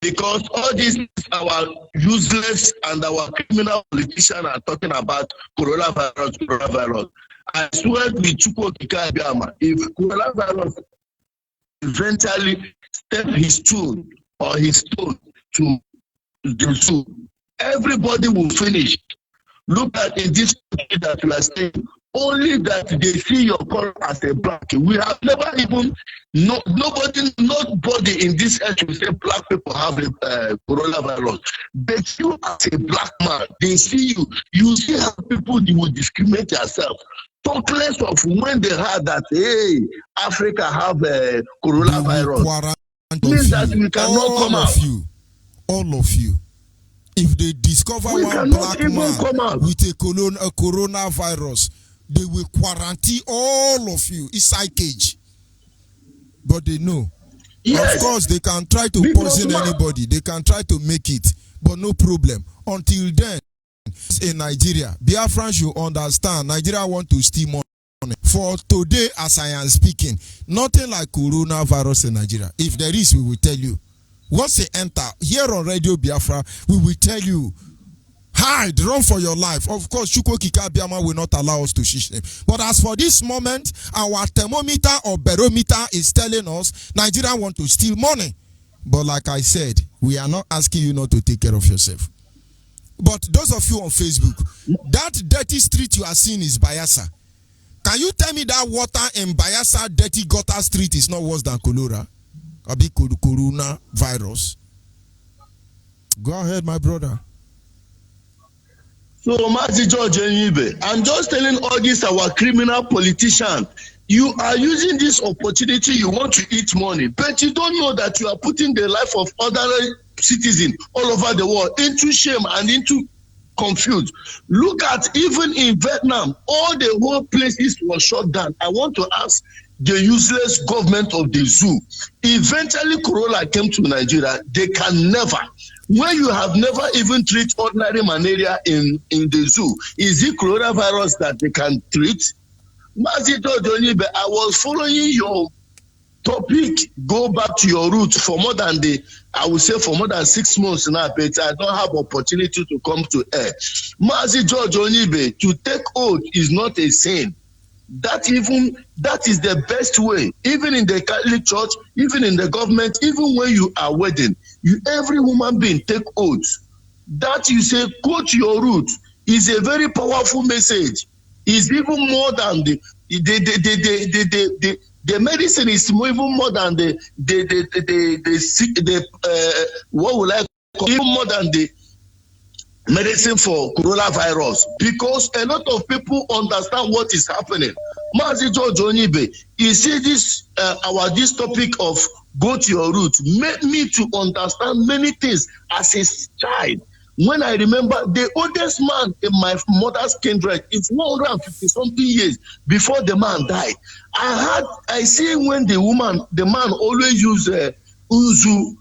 Because all these our useless and our criminal politicians are talking about coronavirus. I swear to Chukwokika Abiyama, if coronavirus eventually step his tool or his toe to the zoo, everybody will finish. Look at in this country that we are saying, only that they see your color as a black. We have never even, nobody in this earth will say black people have a coronavirus. But you as a black man, they see you. You see how people you will discriminate yourself. Talk less of when they heard that, hey, Africa have a coronavirus. Means that we cannot come out. All of you. If they discover one black man with a coronavirus, they will quarantine all of you. It's psychage. But they know. Yes. Of course, they can try to poison anybody. They can try to make it. But no problem. Until then, in Nigeria, Biafra should understand, Nigeria want to steal money. For today, as I am speaking, nothing like coronavirus in Nigeria. If there is, we will tell you. Once they enter, here on Radio Biafra, we will tell you, hide, run for your life. Of course, Chukwokika Abiyama will not allow us to shish them. But as for this moment, our thermometer or barometer is telling us Nigeria want to steal money. But like I said, we are not asking you not to take care of yourself. But those of you on Facebook, that dirty street you are seeing is Bayelsa. Can you tell me that water in Bayelsa dirty gutter street is not worse than cholera? A big coronavirus. Go ahead, my brother. So, Mazi George Onyibe, I'm just telling all this our criminal politicians, you are using this opportunity, you want to eat money, but you don't know that you are putting the life of other citizens all over the world into shame and into confused. Look at even in Vietnam, all the whole places were shut down. I want to ask the useless government of the zoo. Eventually, Corona came to Nigeria. They can never. When you have never even treated ordinary malaria in the zoo, is it coronavirus that they can treat? Mazi Onyibe, I was following your topic. Go back to your roots for more than I would say for more than 6 months now, but I don't have opportunity to come to air. Mazi Onyibe, to take oath is not a sin. That is the best way, even in the Catholic Church, even in the government, even when you are wedding, every human being take oaths. That you say, go to your root, is a very powerful message. Is even more than the medicine is even more than what would I call even more than the medicine for coronavirus, because a lot of people understand what is happening. Mazi George Onyibe, you see this this topic of go to your roots made me to understand many things as a child. When I remember the oldest man in my mother's kindred, it's 150 something years before the man died. I see when the man always use uzu,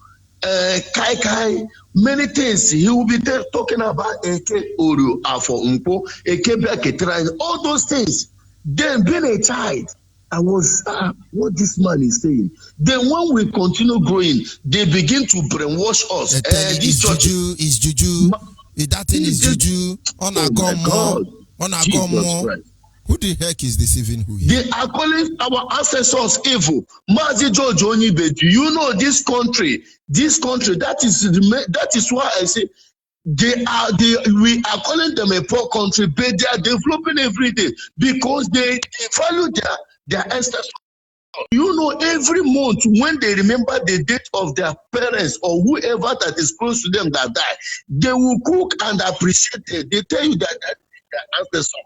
kai kai, many things. He will be there talking about eke oro, afo umpo, eke beketra, all those things. Then being a child, I was what this man is saying. Then when we continue growing, they begin to brainwash us. This juju. That thing is juju. On a Who the heck is deceiving who? They are calling our ancestors evil. Mazi George Onyibe, do you know this country? That is why I say we are calling them a poor country, but they are developing every day because they value their ancestors. You know, every month when they remember the date of their parents or whoever that is close to them that died, they will cook and appreciate it. They tell you that their ancestors.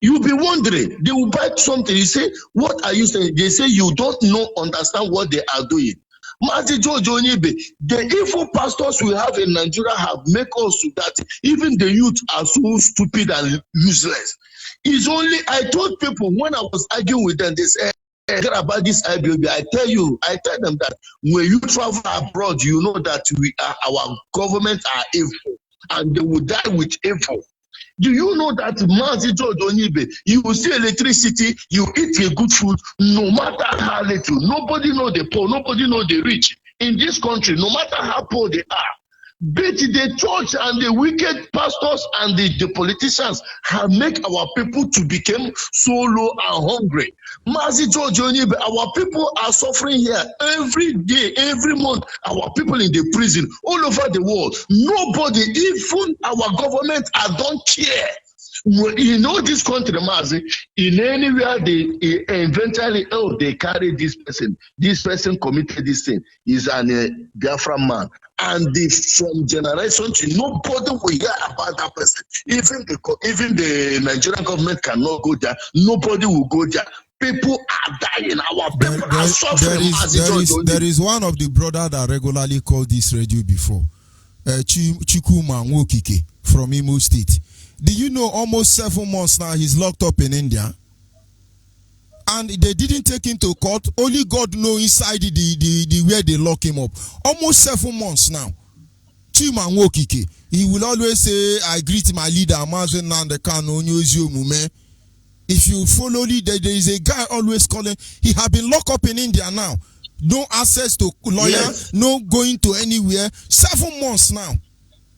You'll be wondering, they will buy something. You say, what are you saying? They say you don't understand what they are doing. Mazi George Onyibe, the evil pastors we have in Nigeria have made us to that. Even the youth are so stupid and useless. It's only, I told people when I was arguing with them, they said, about this IBOB, I tell them that when you travel abroad, you know that our government are evil and they will die with evil. Do you know that Mazi George Onyibe, you will see electricity, you eat a good food, no matter how little. Nobody know the poor, nobody know the rich. In this country, no matter how poor they are, But the church and the wicked pastors and the politicians have made our people to become so low and hungry. Mazi George Onyibe, our people are suffering here every day, every month. Our people in the prison all over the world. Nobody, even our government, don't care. You know this country, Mazi, in anywhere they eventually, they carry this person committed this thing, is an Biafra man. And from generation to nobody will hear about that person. Even the Nigerian government cannot go there. Nobody will go there. People are dying. Our people are suffering. There is one of the brother that regularly called this radio before, Chikuma Nwokike from Imo State. Do you know almost 7 months now he's locked up in India? And they didn't take him to court. Only God knows inside the where they lock him up. Almost 7 months now. Chima Nwokike. He will always say, I greet my leader, Mazen Nandekano Nyozio Mume. If you follow leader, there is a guy always calling. He have been locked up in India now. No access to lawyer, yes. No going to anywhere. 7 months now.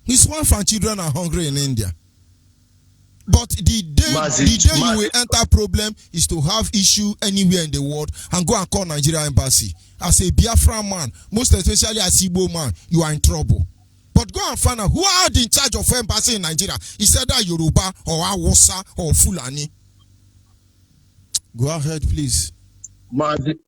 His wife and children are hungry in India. But the day you will enter problem is to have issue anywhere in the world and go and call Nigerian embassy. As a Biafra man, most especially as Igbo man, you are in trouble. But go and find out who are in charge of embassy in Nigeria. Is that Yoruba or Hausa or Fulani? Go ahead, please. Mazi,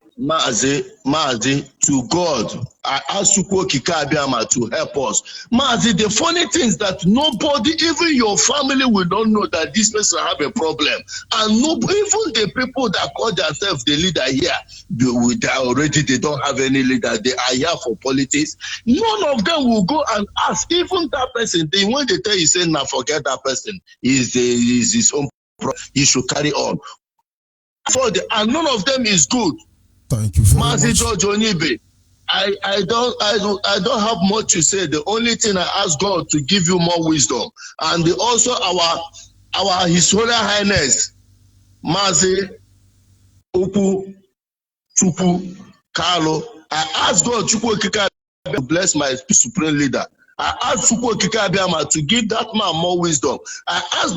to God, I ask you to help us. Mazi, the funny thing is that nobody, even your family, will not know that this person have a problem. And even the people that call themselves the leader here, they don't have any leader. They are here for politics. None of them will go and ask. Even that person, when they tell you, say, now forget that person, is his own problem. He should carry on. And none of them is good. Thank you very much. George Onyibe, I don't have much to say. The only thing I ask God to give you more wisdom, and also our His Royal Highness, Mazi Upu Chupu Carlo. I ask God to bless my supreme leader. I ask Chukwu Okike to give that man more wisdom. I ask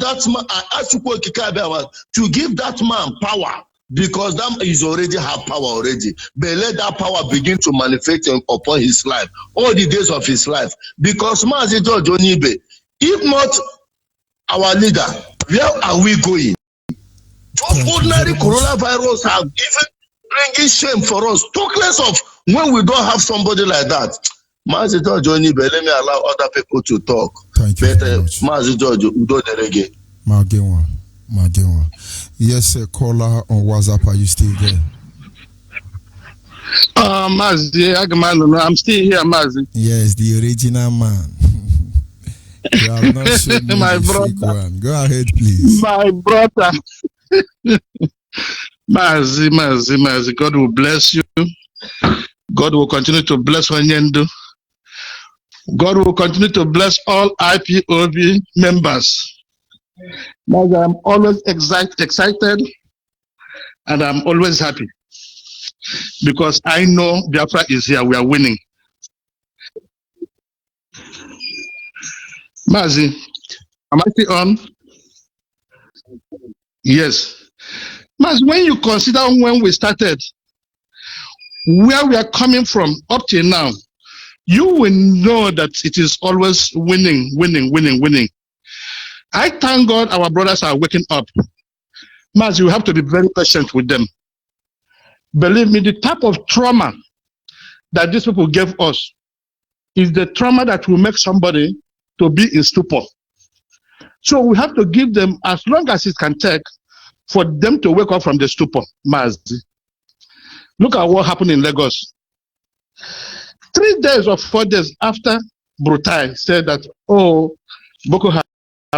Chukwu Okike to give that man power. Because that is already have power already. But let that power begin to manifest upon his life, all the days of his life. Because Mazi George Onyibe, if not our leader, where are we going? Just ordinary coronavirus have even bringing shame for us. Talk less of when we don't have somebody like that. Mazi George Onyibe, let me allow other people to talk. Thank you very much. Mazi George, Udo Derege. Magewa. Yes, a caller on WhatsApp. Are you still there? Mazi, I'm still here, Mazi. Yes, the original man. You have not shown me my the brother. One. Go ahead, please. My brother. Mazi. God will bless you. God will continue to bless Onyendu. God will continue to bless all IPOB members. Mazi, I'm always excited and I'm always happy because I know Biafra is here. We are winning. Mazi, am I still on? Yes. Mazi, when you consider when we started, where we are coming from up till now, you will know that it is always winning. I thank God our brothers are waking up. Mazi, you have to be very patient with them. Believe me, the type of trauma that these people gave us is the trauma that will make somebody to be in stupor. So we have to give them as long as it can take for them to wake up from the stupor. Mazi, look at what happened in Lagos. 3 days or 4 days after Brutai said that, Boko Haram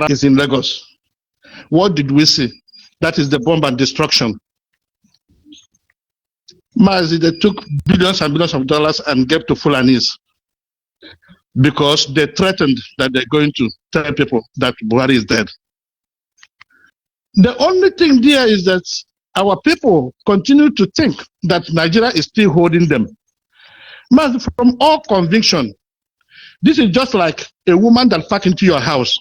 is in Lagos. What did we see? That is the bomb and destruction. Mazi, they took billions and billions of dollars and gave to Fulanis because they threatened that they're going to tell people that Buhari is dead. The only thing there is that our people continue to think that Nigeria is still holding them. Mazi, from all conviction, This is just like a woman that packed into your house,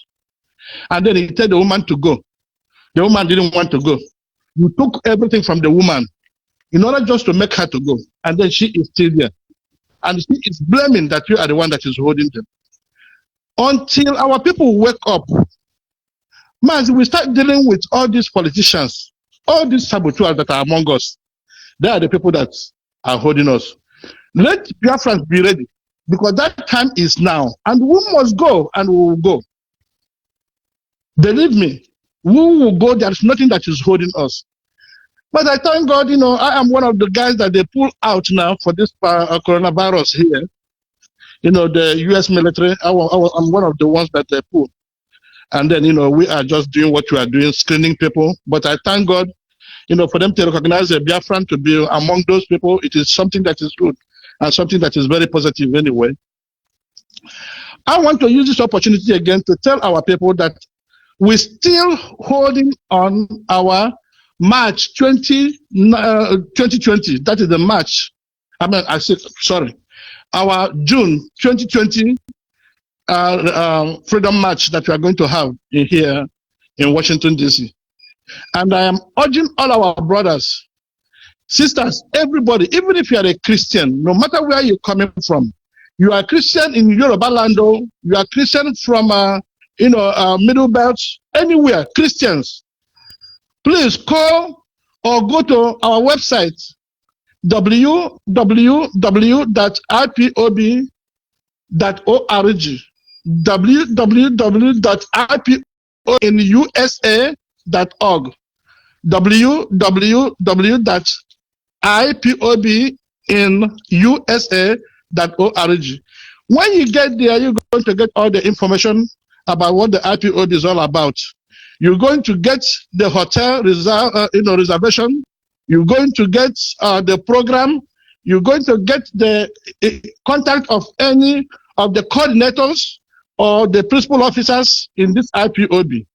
and then he tell the woman to go. The woman didn't want to go. You took everything from the woman in order just to make her to go, and then she is still there. And she is blaming that you are the one that is holding them. Until our people wake up, man, we start dealing with all these politicians, all these saboteurs that are among us. They are the people that are holding us. Let Biafrans be ready, because that time is now, and we must go, and we will go. Believe me, we will go. There is nothing that is holding us. But I thank God, I am one of the guys that they pull out now for this coronavirus here. The U.S. military, I'm one of the ones that they pull. And then, we are just doing what we are doing, screening people. But I thank God, for them to recognize a Biafran to be among those people. It is something that is good and something that is very positive anyway. I want to use this opportunity again to tell our people that we're still holding on our March 2020. That is the March. Our June 2020 Freedom March that we are going to have here in Washington, D.C. And I am urging all our brothers, sisters, everybody, even if you are a Christian, no matter where you're coming from, you are a Christian in Yoruba land, you are Christian from, Middle Belt, anywhere, Christians, please call or go to our website, www.ipob.org, www.ipobinusa.org, www.ipobinusa.org. When you get there, you're going to get all the information about what the IPOB is all about. You're going to get the hotel reservation. You're going to get the program. You're going to get the contact of any of the coordinators or the principal officers in this IPOB.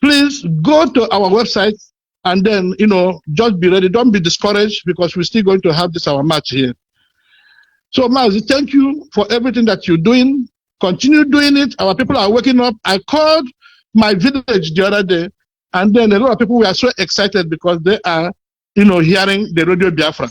Please go to our website and then, just be ready. Don't be discouraged, because we're still going to have this our match here. So, Mazi, thank you for everything that you're doing. Continue doing it. Our people are waking up. I called my village the other day, and then a lot of people were so excited because they are, hearing the Radio Biafra.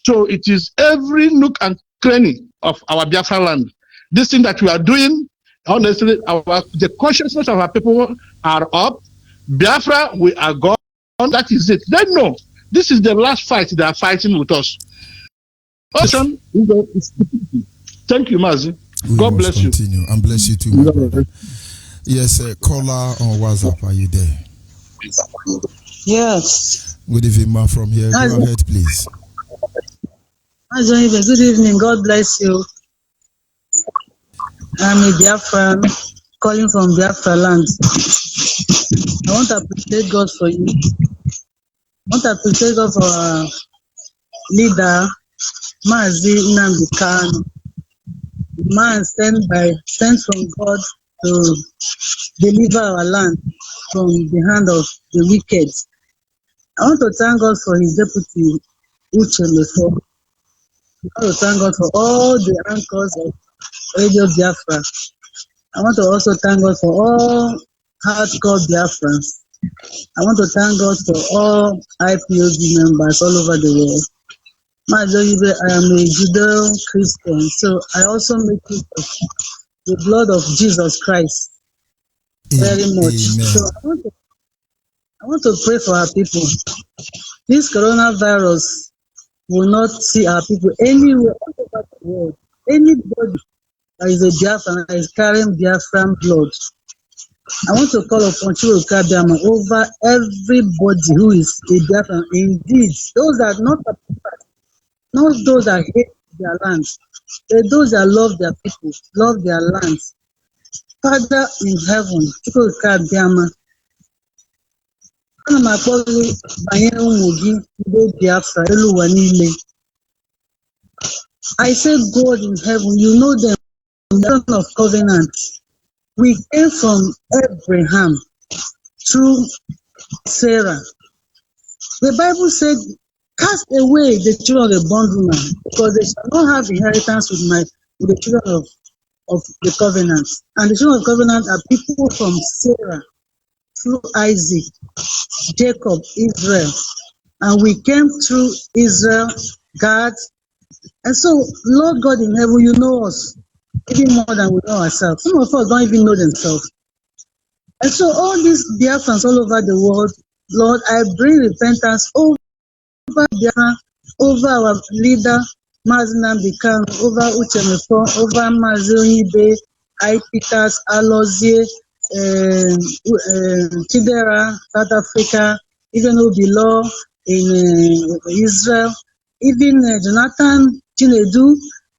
So it is every nook and cranny of our Biafra land. This thing that we are doing, honestly, the consciousness of our people are up. Biafra, we are gone. That is it. They know this is the last fight they are fighting with us. Thank you, Mazi. God bless you. Continue and bless you too, my brother. Yes, caller on WhatsApp, are you there? Yes. Good evening, ma, from here. Go ahead, please. Onyibe, good evening. God bless you. I'm a Biafran calling from Biafra land. I want to appreciate God for you. I want to appreciate God for our leader, Mazi Nnamdi Kanu. Man sent from God to deliver our land from the hand of the wicked. I want to thank God for his deputy, Uche Lefo. I want to thank God for all the anchors of Radio Biafra. I want to also thank God for all hardcore Biafrans. I want to thank God for all IPOB members all over the world. I am a Judeo-Christian, so I also make use of the blood of Jesus Christ very much. Amen. So I want to pray for our people. This coronavirus will not see our people anywhere all over the world. Anybody that is a Biafran, that is carrying Biafran blood, I want to call upon Chukwuka Biama over everybody who is a Biafran. Indeed, those that are not those that hate their land, those that love their people, love their land. Father in heaven, Chukwuka Biama, ana m akpọ gị banyere ụmụ gị ndị Biafra elu ụwa niile. I say, God in heaven, you know them, the son of covenant. We came from Abraham through Sarah. The Bible said, cast away the children of the bondwoman, because they shall not have inheritance with the children of of the covenant. And the children of the covenant are people from Sarah, through Isaac, Jacob, Israel. And we came through Israel, God. And so, Lord God in heaven, you know us even more than we know ourselves. Some of us don't even know themselves. And so all these Biafrans all over the world, Lord, I bring repentance over Biafra, over our leader, Mazi Nnamdi Kanu, over Uchemefo, over Mazi Onyibe, I. Peters, Alozie, Chidera, South Africa, even Obilo in Israel, even Jonathan Chinedu,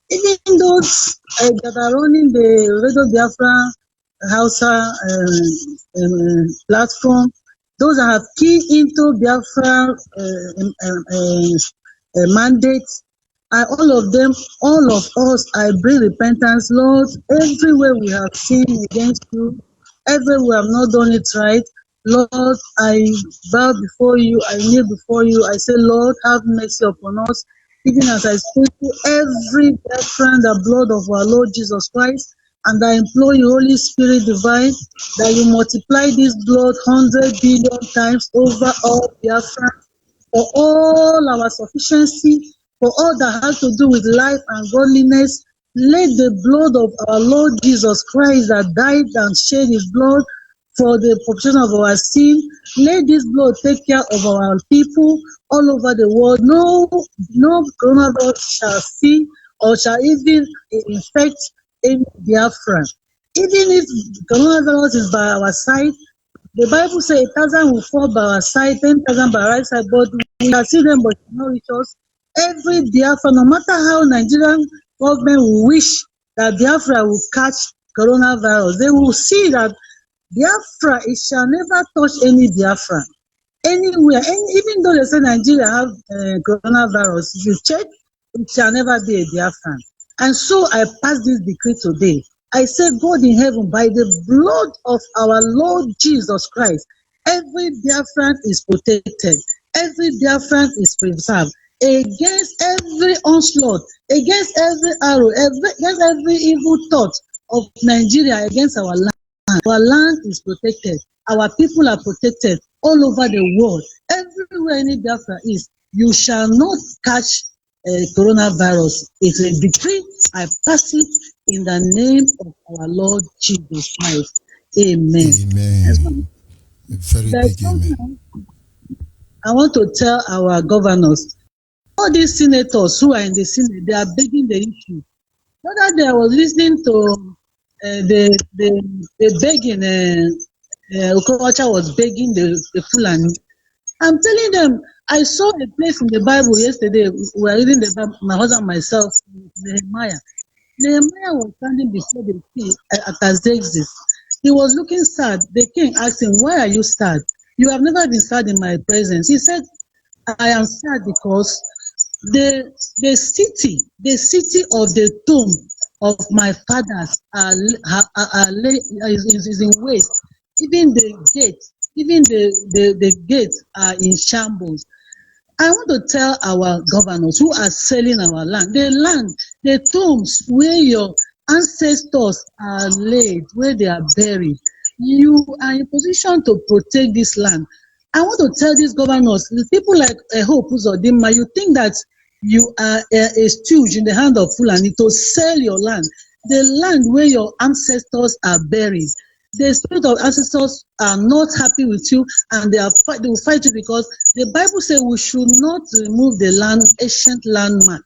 even those that are running the Radio Biafra Hausa platform, those that have keyed into Biafra mandate, all of them, all of us, I bring repentance, Lord, everywhere we have sinned against you, everywhere we have not done it right, Lord, I bow before you, I kneel before you, I say, Lord, have mercy upon us, even as I speak to every Biafran, the blood of our Lord Jesus Christ, and I implore you, Holy Spirit divine, that you multiply this blood 100 billion times over all Biafra, for all our sufficiency, for all that has to do with life and godliness. Let the blood of our Lord Jesus Christ that died and shed his blood for the propitiation of our sin, let this blood take care of our people all over the world. No coronavirus shall see or shall even infect any Biafra. Even if coronavirus is by our side, the Bible says 1,000 will fall by our side, 10,000 by our right side, but we can see them, but it will not reach us. Every Biafra, no matter how Nigerian government will wish that Biafra will catch coronavirus, they will see that Biafra, it shall never touch any Biafra. Anywhere, even though they say Nigeria have coronavirus, if you check, it shall never be a Biafran. And so I pass this decree today. I say, God in heaven, by the blood of our Lord Jesus Christ, every Biafran is protected. Every Biafran is preserved against every onslaught, against every arrow, against every evil thought of Nigeria against our land. Our land is protected. Our people are protected all over the world. Everywhere any Biafra is, you shall not catch coronavirus. It's a decree. I pass it in the name of our Lord Jesus Christ. Amen. Amen. Very big amen. I want to tell our governors, all these senators who are in the Senate, they are begging the issue. The other day I was listening to the begging, Okocha was begging the Fulani. I'm telling them, I saw a place in the Bible yesterday. We were reading the Bible, my husband and myself, Nehemiah. Nehemiah was standing before the king at Artaxerxes. He was looking sad. The king asked him, "Why are you sad? You have never been sad in my presence." He said, "I am sad because the city of the tomb of my fathers is in waste. Even the gates are in shambles." I want to tell our governors who are selling our land, the tombs where your ancestors are laid, where they are buried, you are in position to protect this land. I want to tell these governors, people like Hope Uzodinma, you think that you are a stooge in the hand of Fulani to sell your land, the land where your ancestors are buried. The spirit of ancestors are not happy with you, and they will fight you, because the Bible says we should not remove the ancient landmark.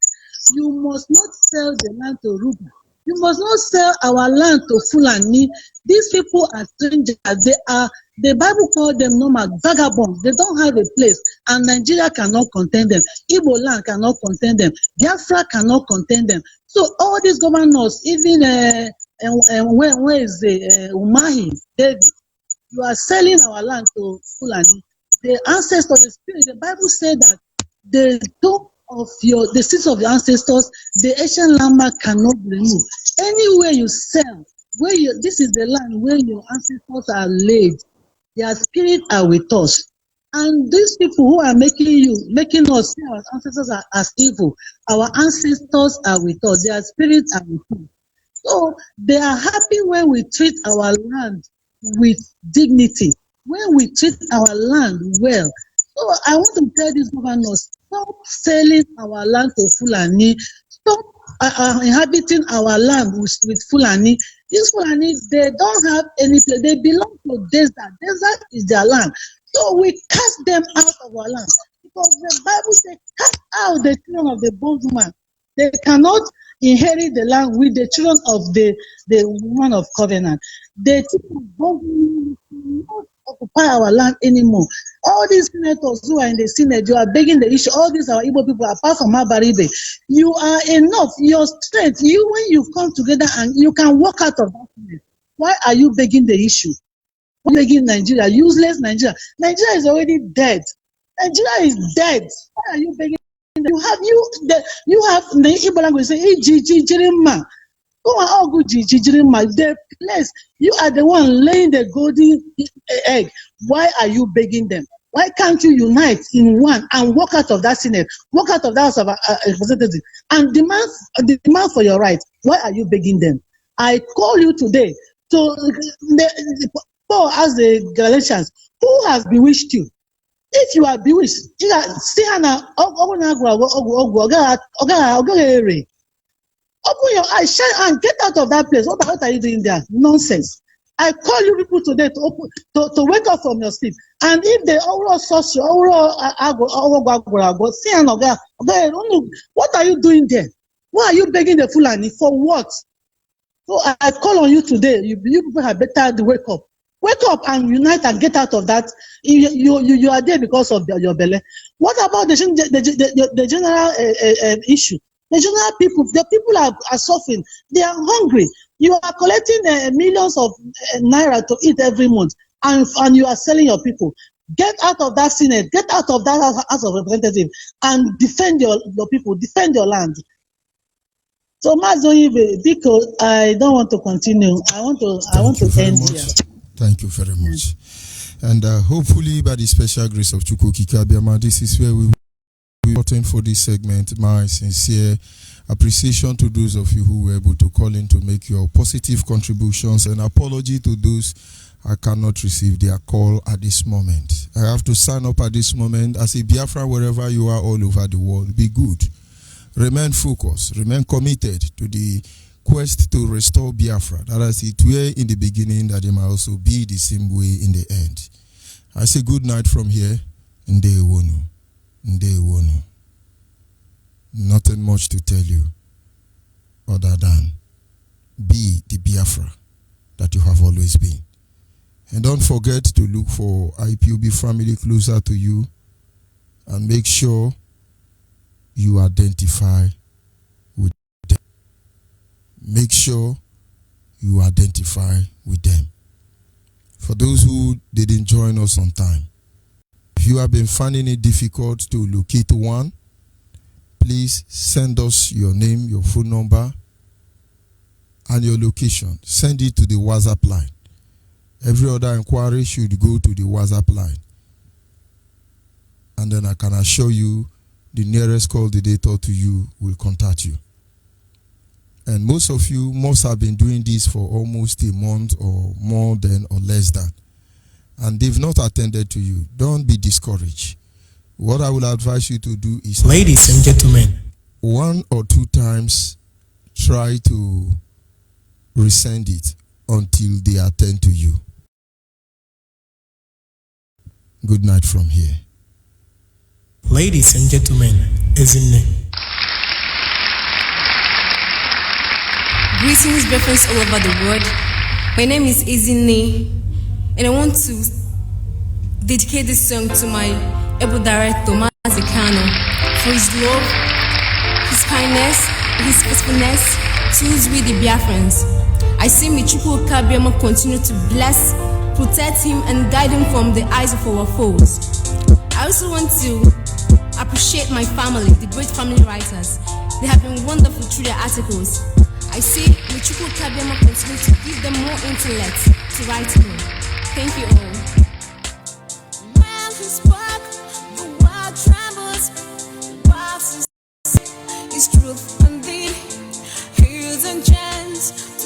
You must not sell the land to Ruba. You must not sell our land to Fulani. These people are strangers. The Bible called them nomad, vagabonds. They don't have a place, and Nigeria cannot contain them. Igbo land cannot contain them. Biafra cannot contain them. So all these governors, even where is the Umahi, David, you are selling our land to Fulani. The ancestors, the spirit, the Bible said that the seats of your ancestors, the ancient landmark cannot be removed. Anywhere you sell, this is the land where your ancestors are laid. Their spirits are with us. And these people who are making us see our ancestors as evil, our ancestors are with us. Their spirits are with us. So they are happy when we treat our land with dignity, when we treat our land well. So I want to tell these governors, stop selling our land to Fulani, stop inhabiting our land with Fulani. These Fulani, they don't have any place. They belong to desert. Desert is their land. So we cast them out of our land. Because the Bible says, cast out the children of the bondwoman. They cannot inherit the land with the children of the woman of covenant. The children of bondwoman cannot occupy our land anymore. All these senators who are in the Senate, you are begging the issue. All these are Igbo people, apart from Abaribe. You are enough. Your strength, when you come together and you can walk out of that Senate, why are you begging the issue? Why are you begging Nigeria? Useless Nigeria. Nigeria is already dead. Nigeria is dead. Why are you begging? You have the Igbo language say Ijirima. Go and all go Ijirima. The place you are the one laying the golden egg. Why are you begging them? Why can't you unite in one and walk out of that Senate, walk out of that House of Representatives, and demand for your rights? Why are you begging them? I call you today to Paul as the Galatians, who has bewitched you? If you are bewitched, see Hannah, open your eyes, shine and get out of that place. What are you doing there? Nonsense. I call you people today to wake up from your sleep. And if they overall source you, what are you doing there? Why are you begging the Fulani? For what? So I call on you today. You people have better to wake up. Wake up and unite and get out of that. You are there because of your belly. What about the general issue? The general people, the people are suffering. They are hungry. You are collecting millions of naira to eat every month, and you are selling your people. Get out of that Senate. Get out of that House of Representatives and defend your people. Defend your land. So, Onyibe, because I don't want to continue. I want to end here. Thank you very much. And hopefully, by the special grace of Chukwukika Abiyama, this is where we will be important for this segment. My sincere appreciation to those of you who were able to call in to make your positive contributions, and apology to those I cannot receive their call at this moment. I have to sign up at this moment. As a Biafra, wherever you are all over the world, be good. Remain focused. Remain committed to the quest to restore Biafra. That as it were in the beginning, that it might also be the same way in the end. I say good night from here. Ndewonu. Ndewonu. Nothing much to tell you other than be the Biafra that you have always been. And don't forget to look for IPOB family closer to you and make sure you identify with them. Make sure you identify with them. For those who didn't join us on time, if you have been finding it difficult to locate one, please send us your name, your phone number, and your location. Send it to the WhatsApp line. Every other inquiry should go to the WhatsApp line. And then I can assure you the nearest coordinator to you will contact you. And most of you must have been doing this for almost a month or more than or less than. And they've not attended to you. Don't be discouraged. What I will advise you to do is, ladies and gentlemen, 1 or 2 times try to resend it until they attend to you. Good night from here. Ladies and gentlemen, Ezinne. Greetings, Biafrans all over the world. My name is Ezinne, and I want to dedicate this song to my able director, Mazekano, for his love, his kindness, his faithfulness towards we the Biafrans. I say may Chukwuka Abiyama continue to bless, protect him, and guide him from the eyes of our foes. I also want to appreciate my family, the great family writers. They have been wonderful through their articles. I say may Chukwuka Abiyama continue to give them more intellect to write more. Thank you all. When he spoke, the world trembles. His truth and deed, heels and chants.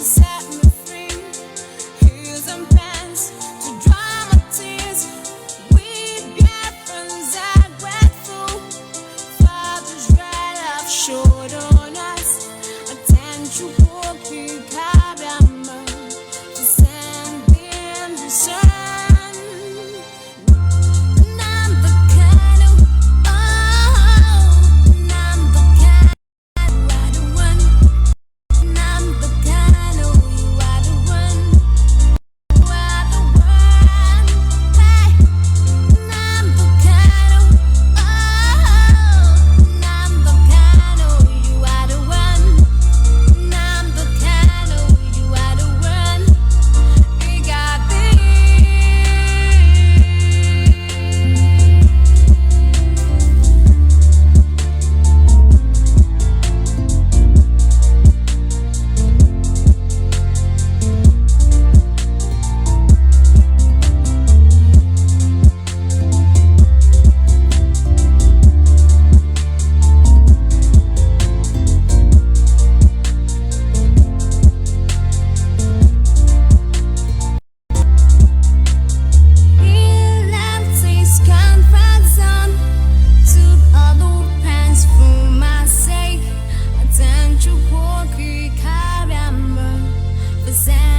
Send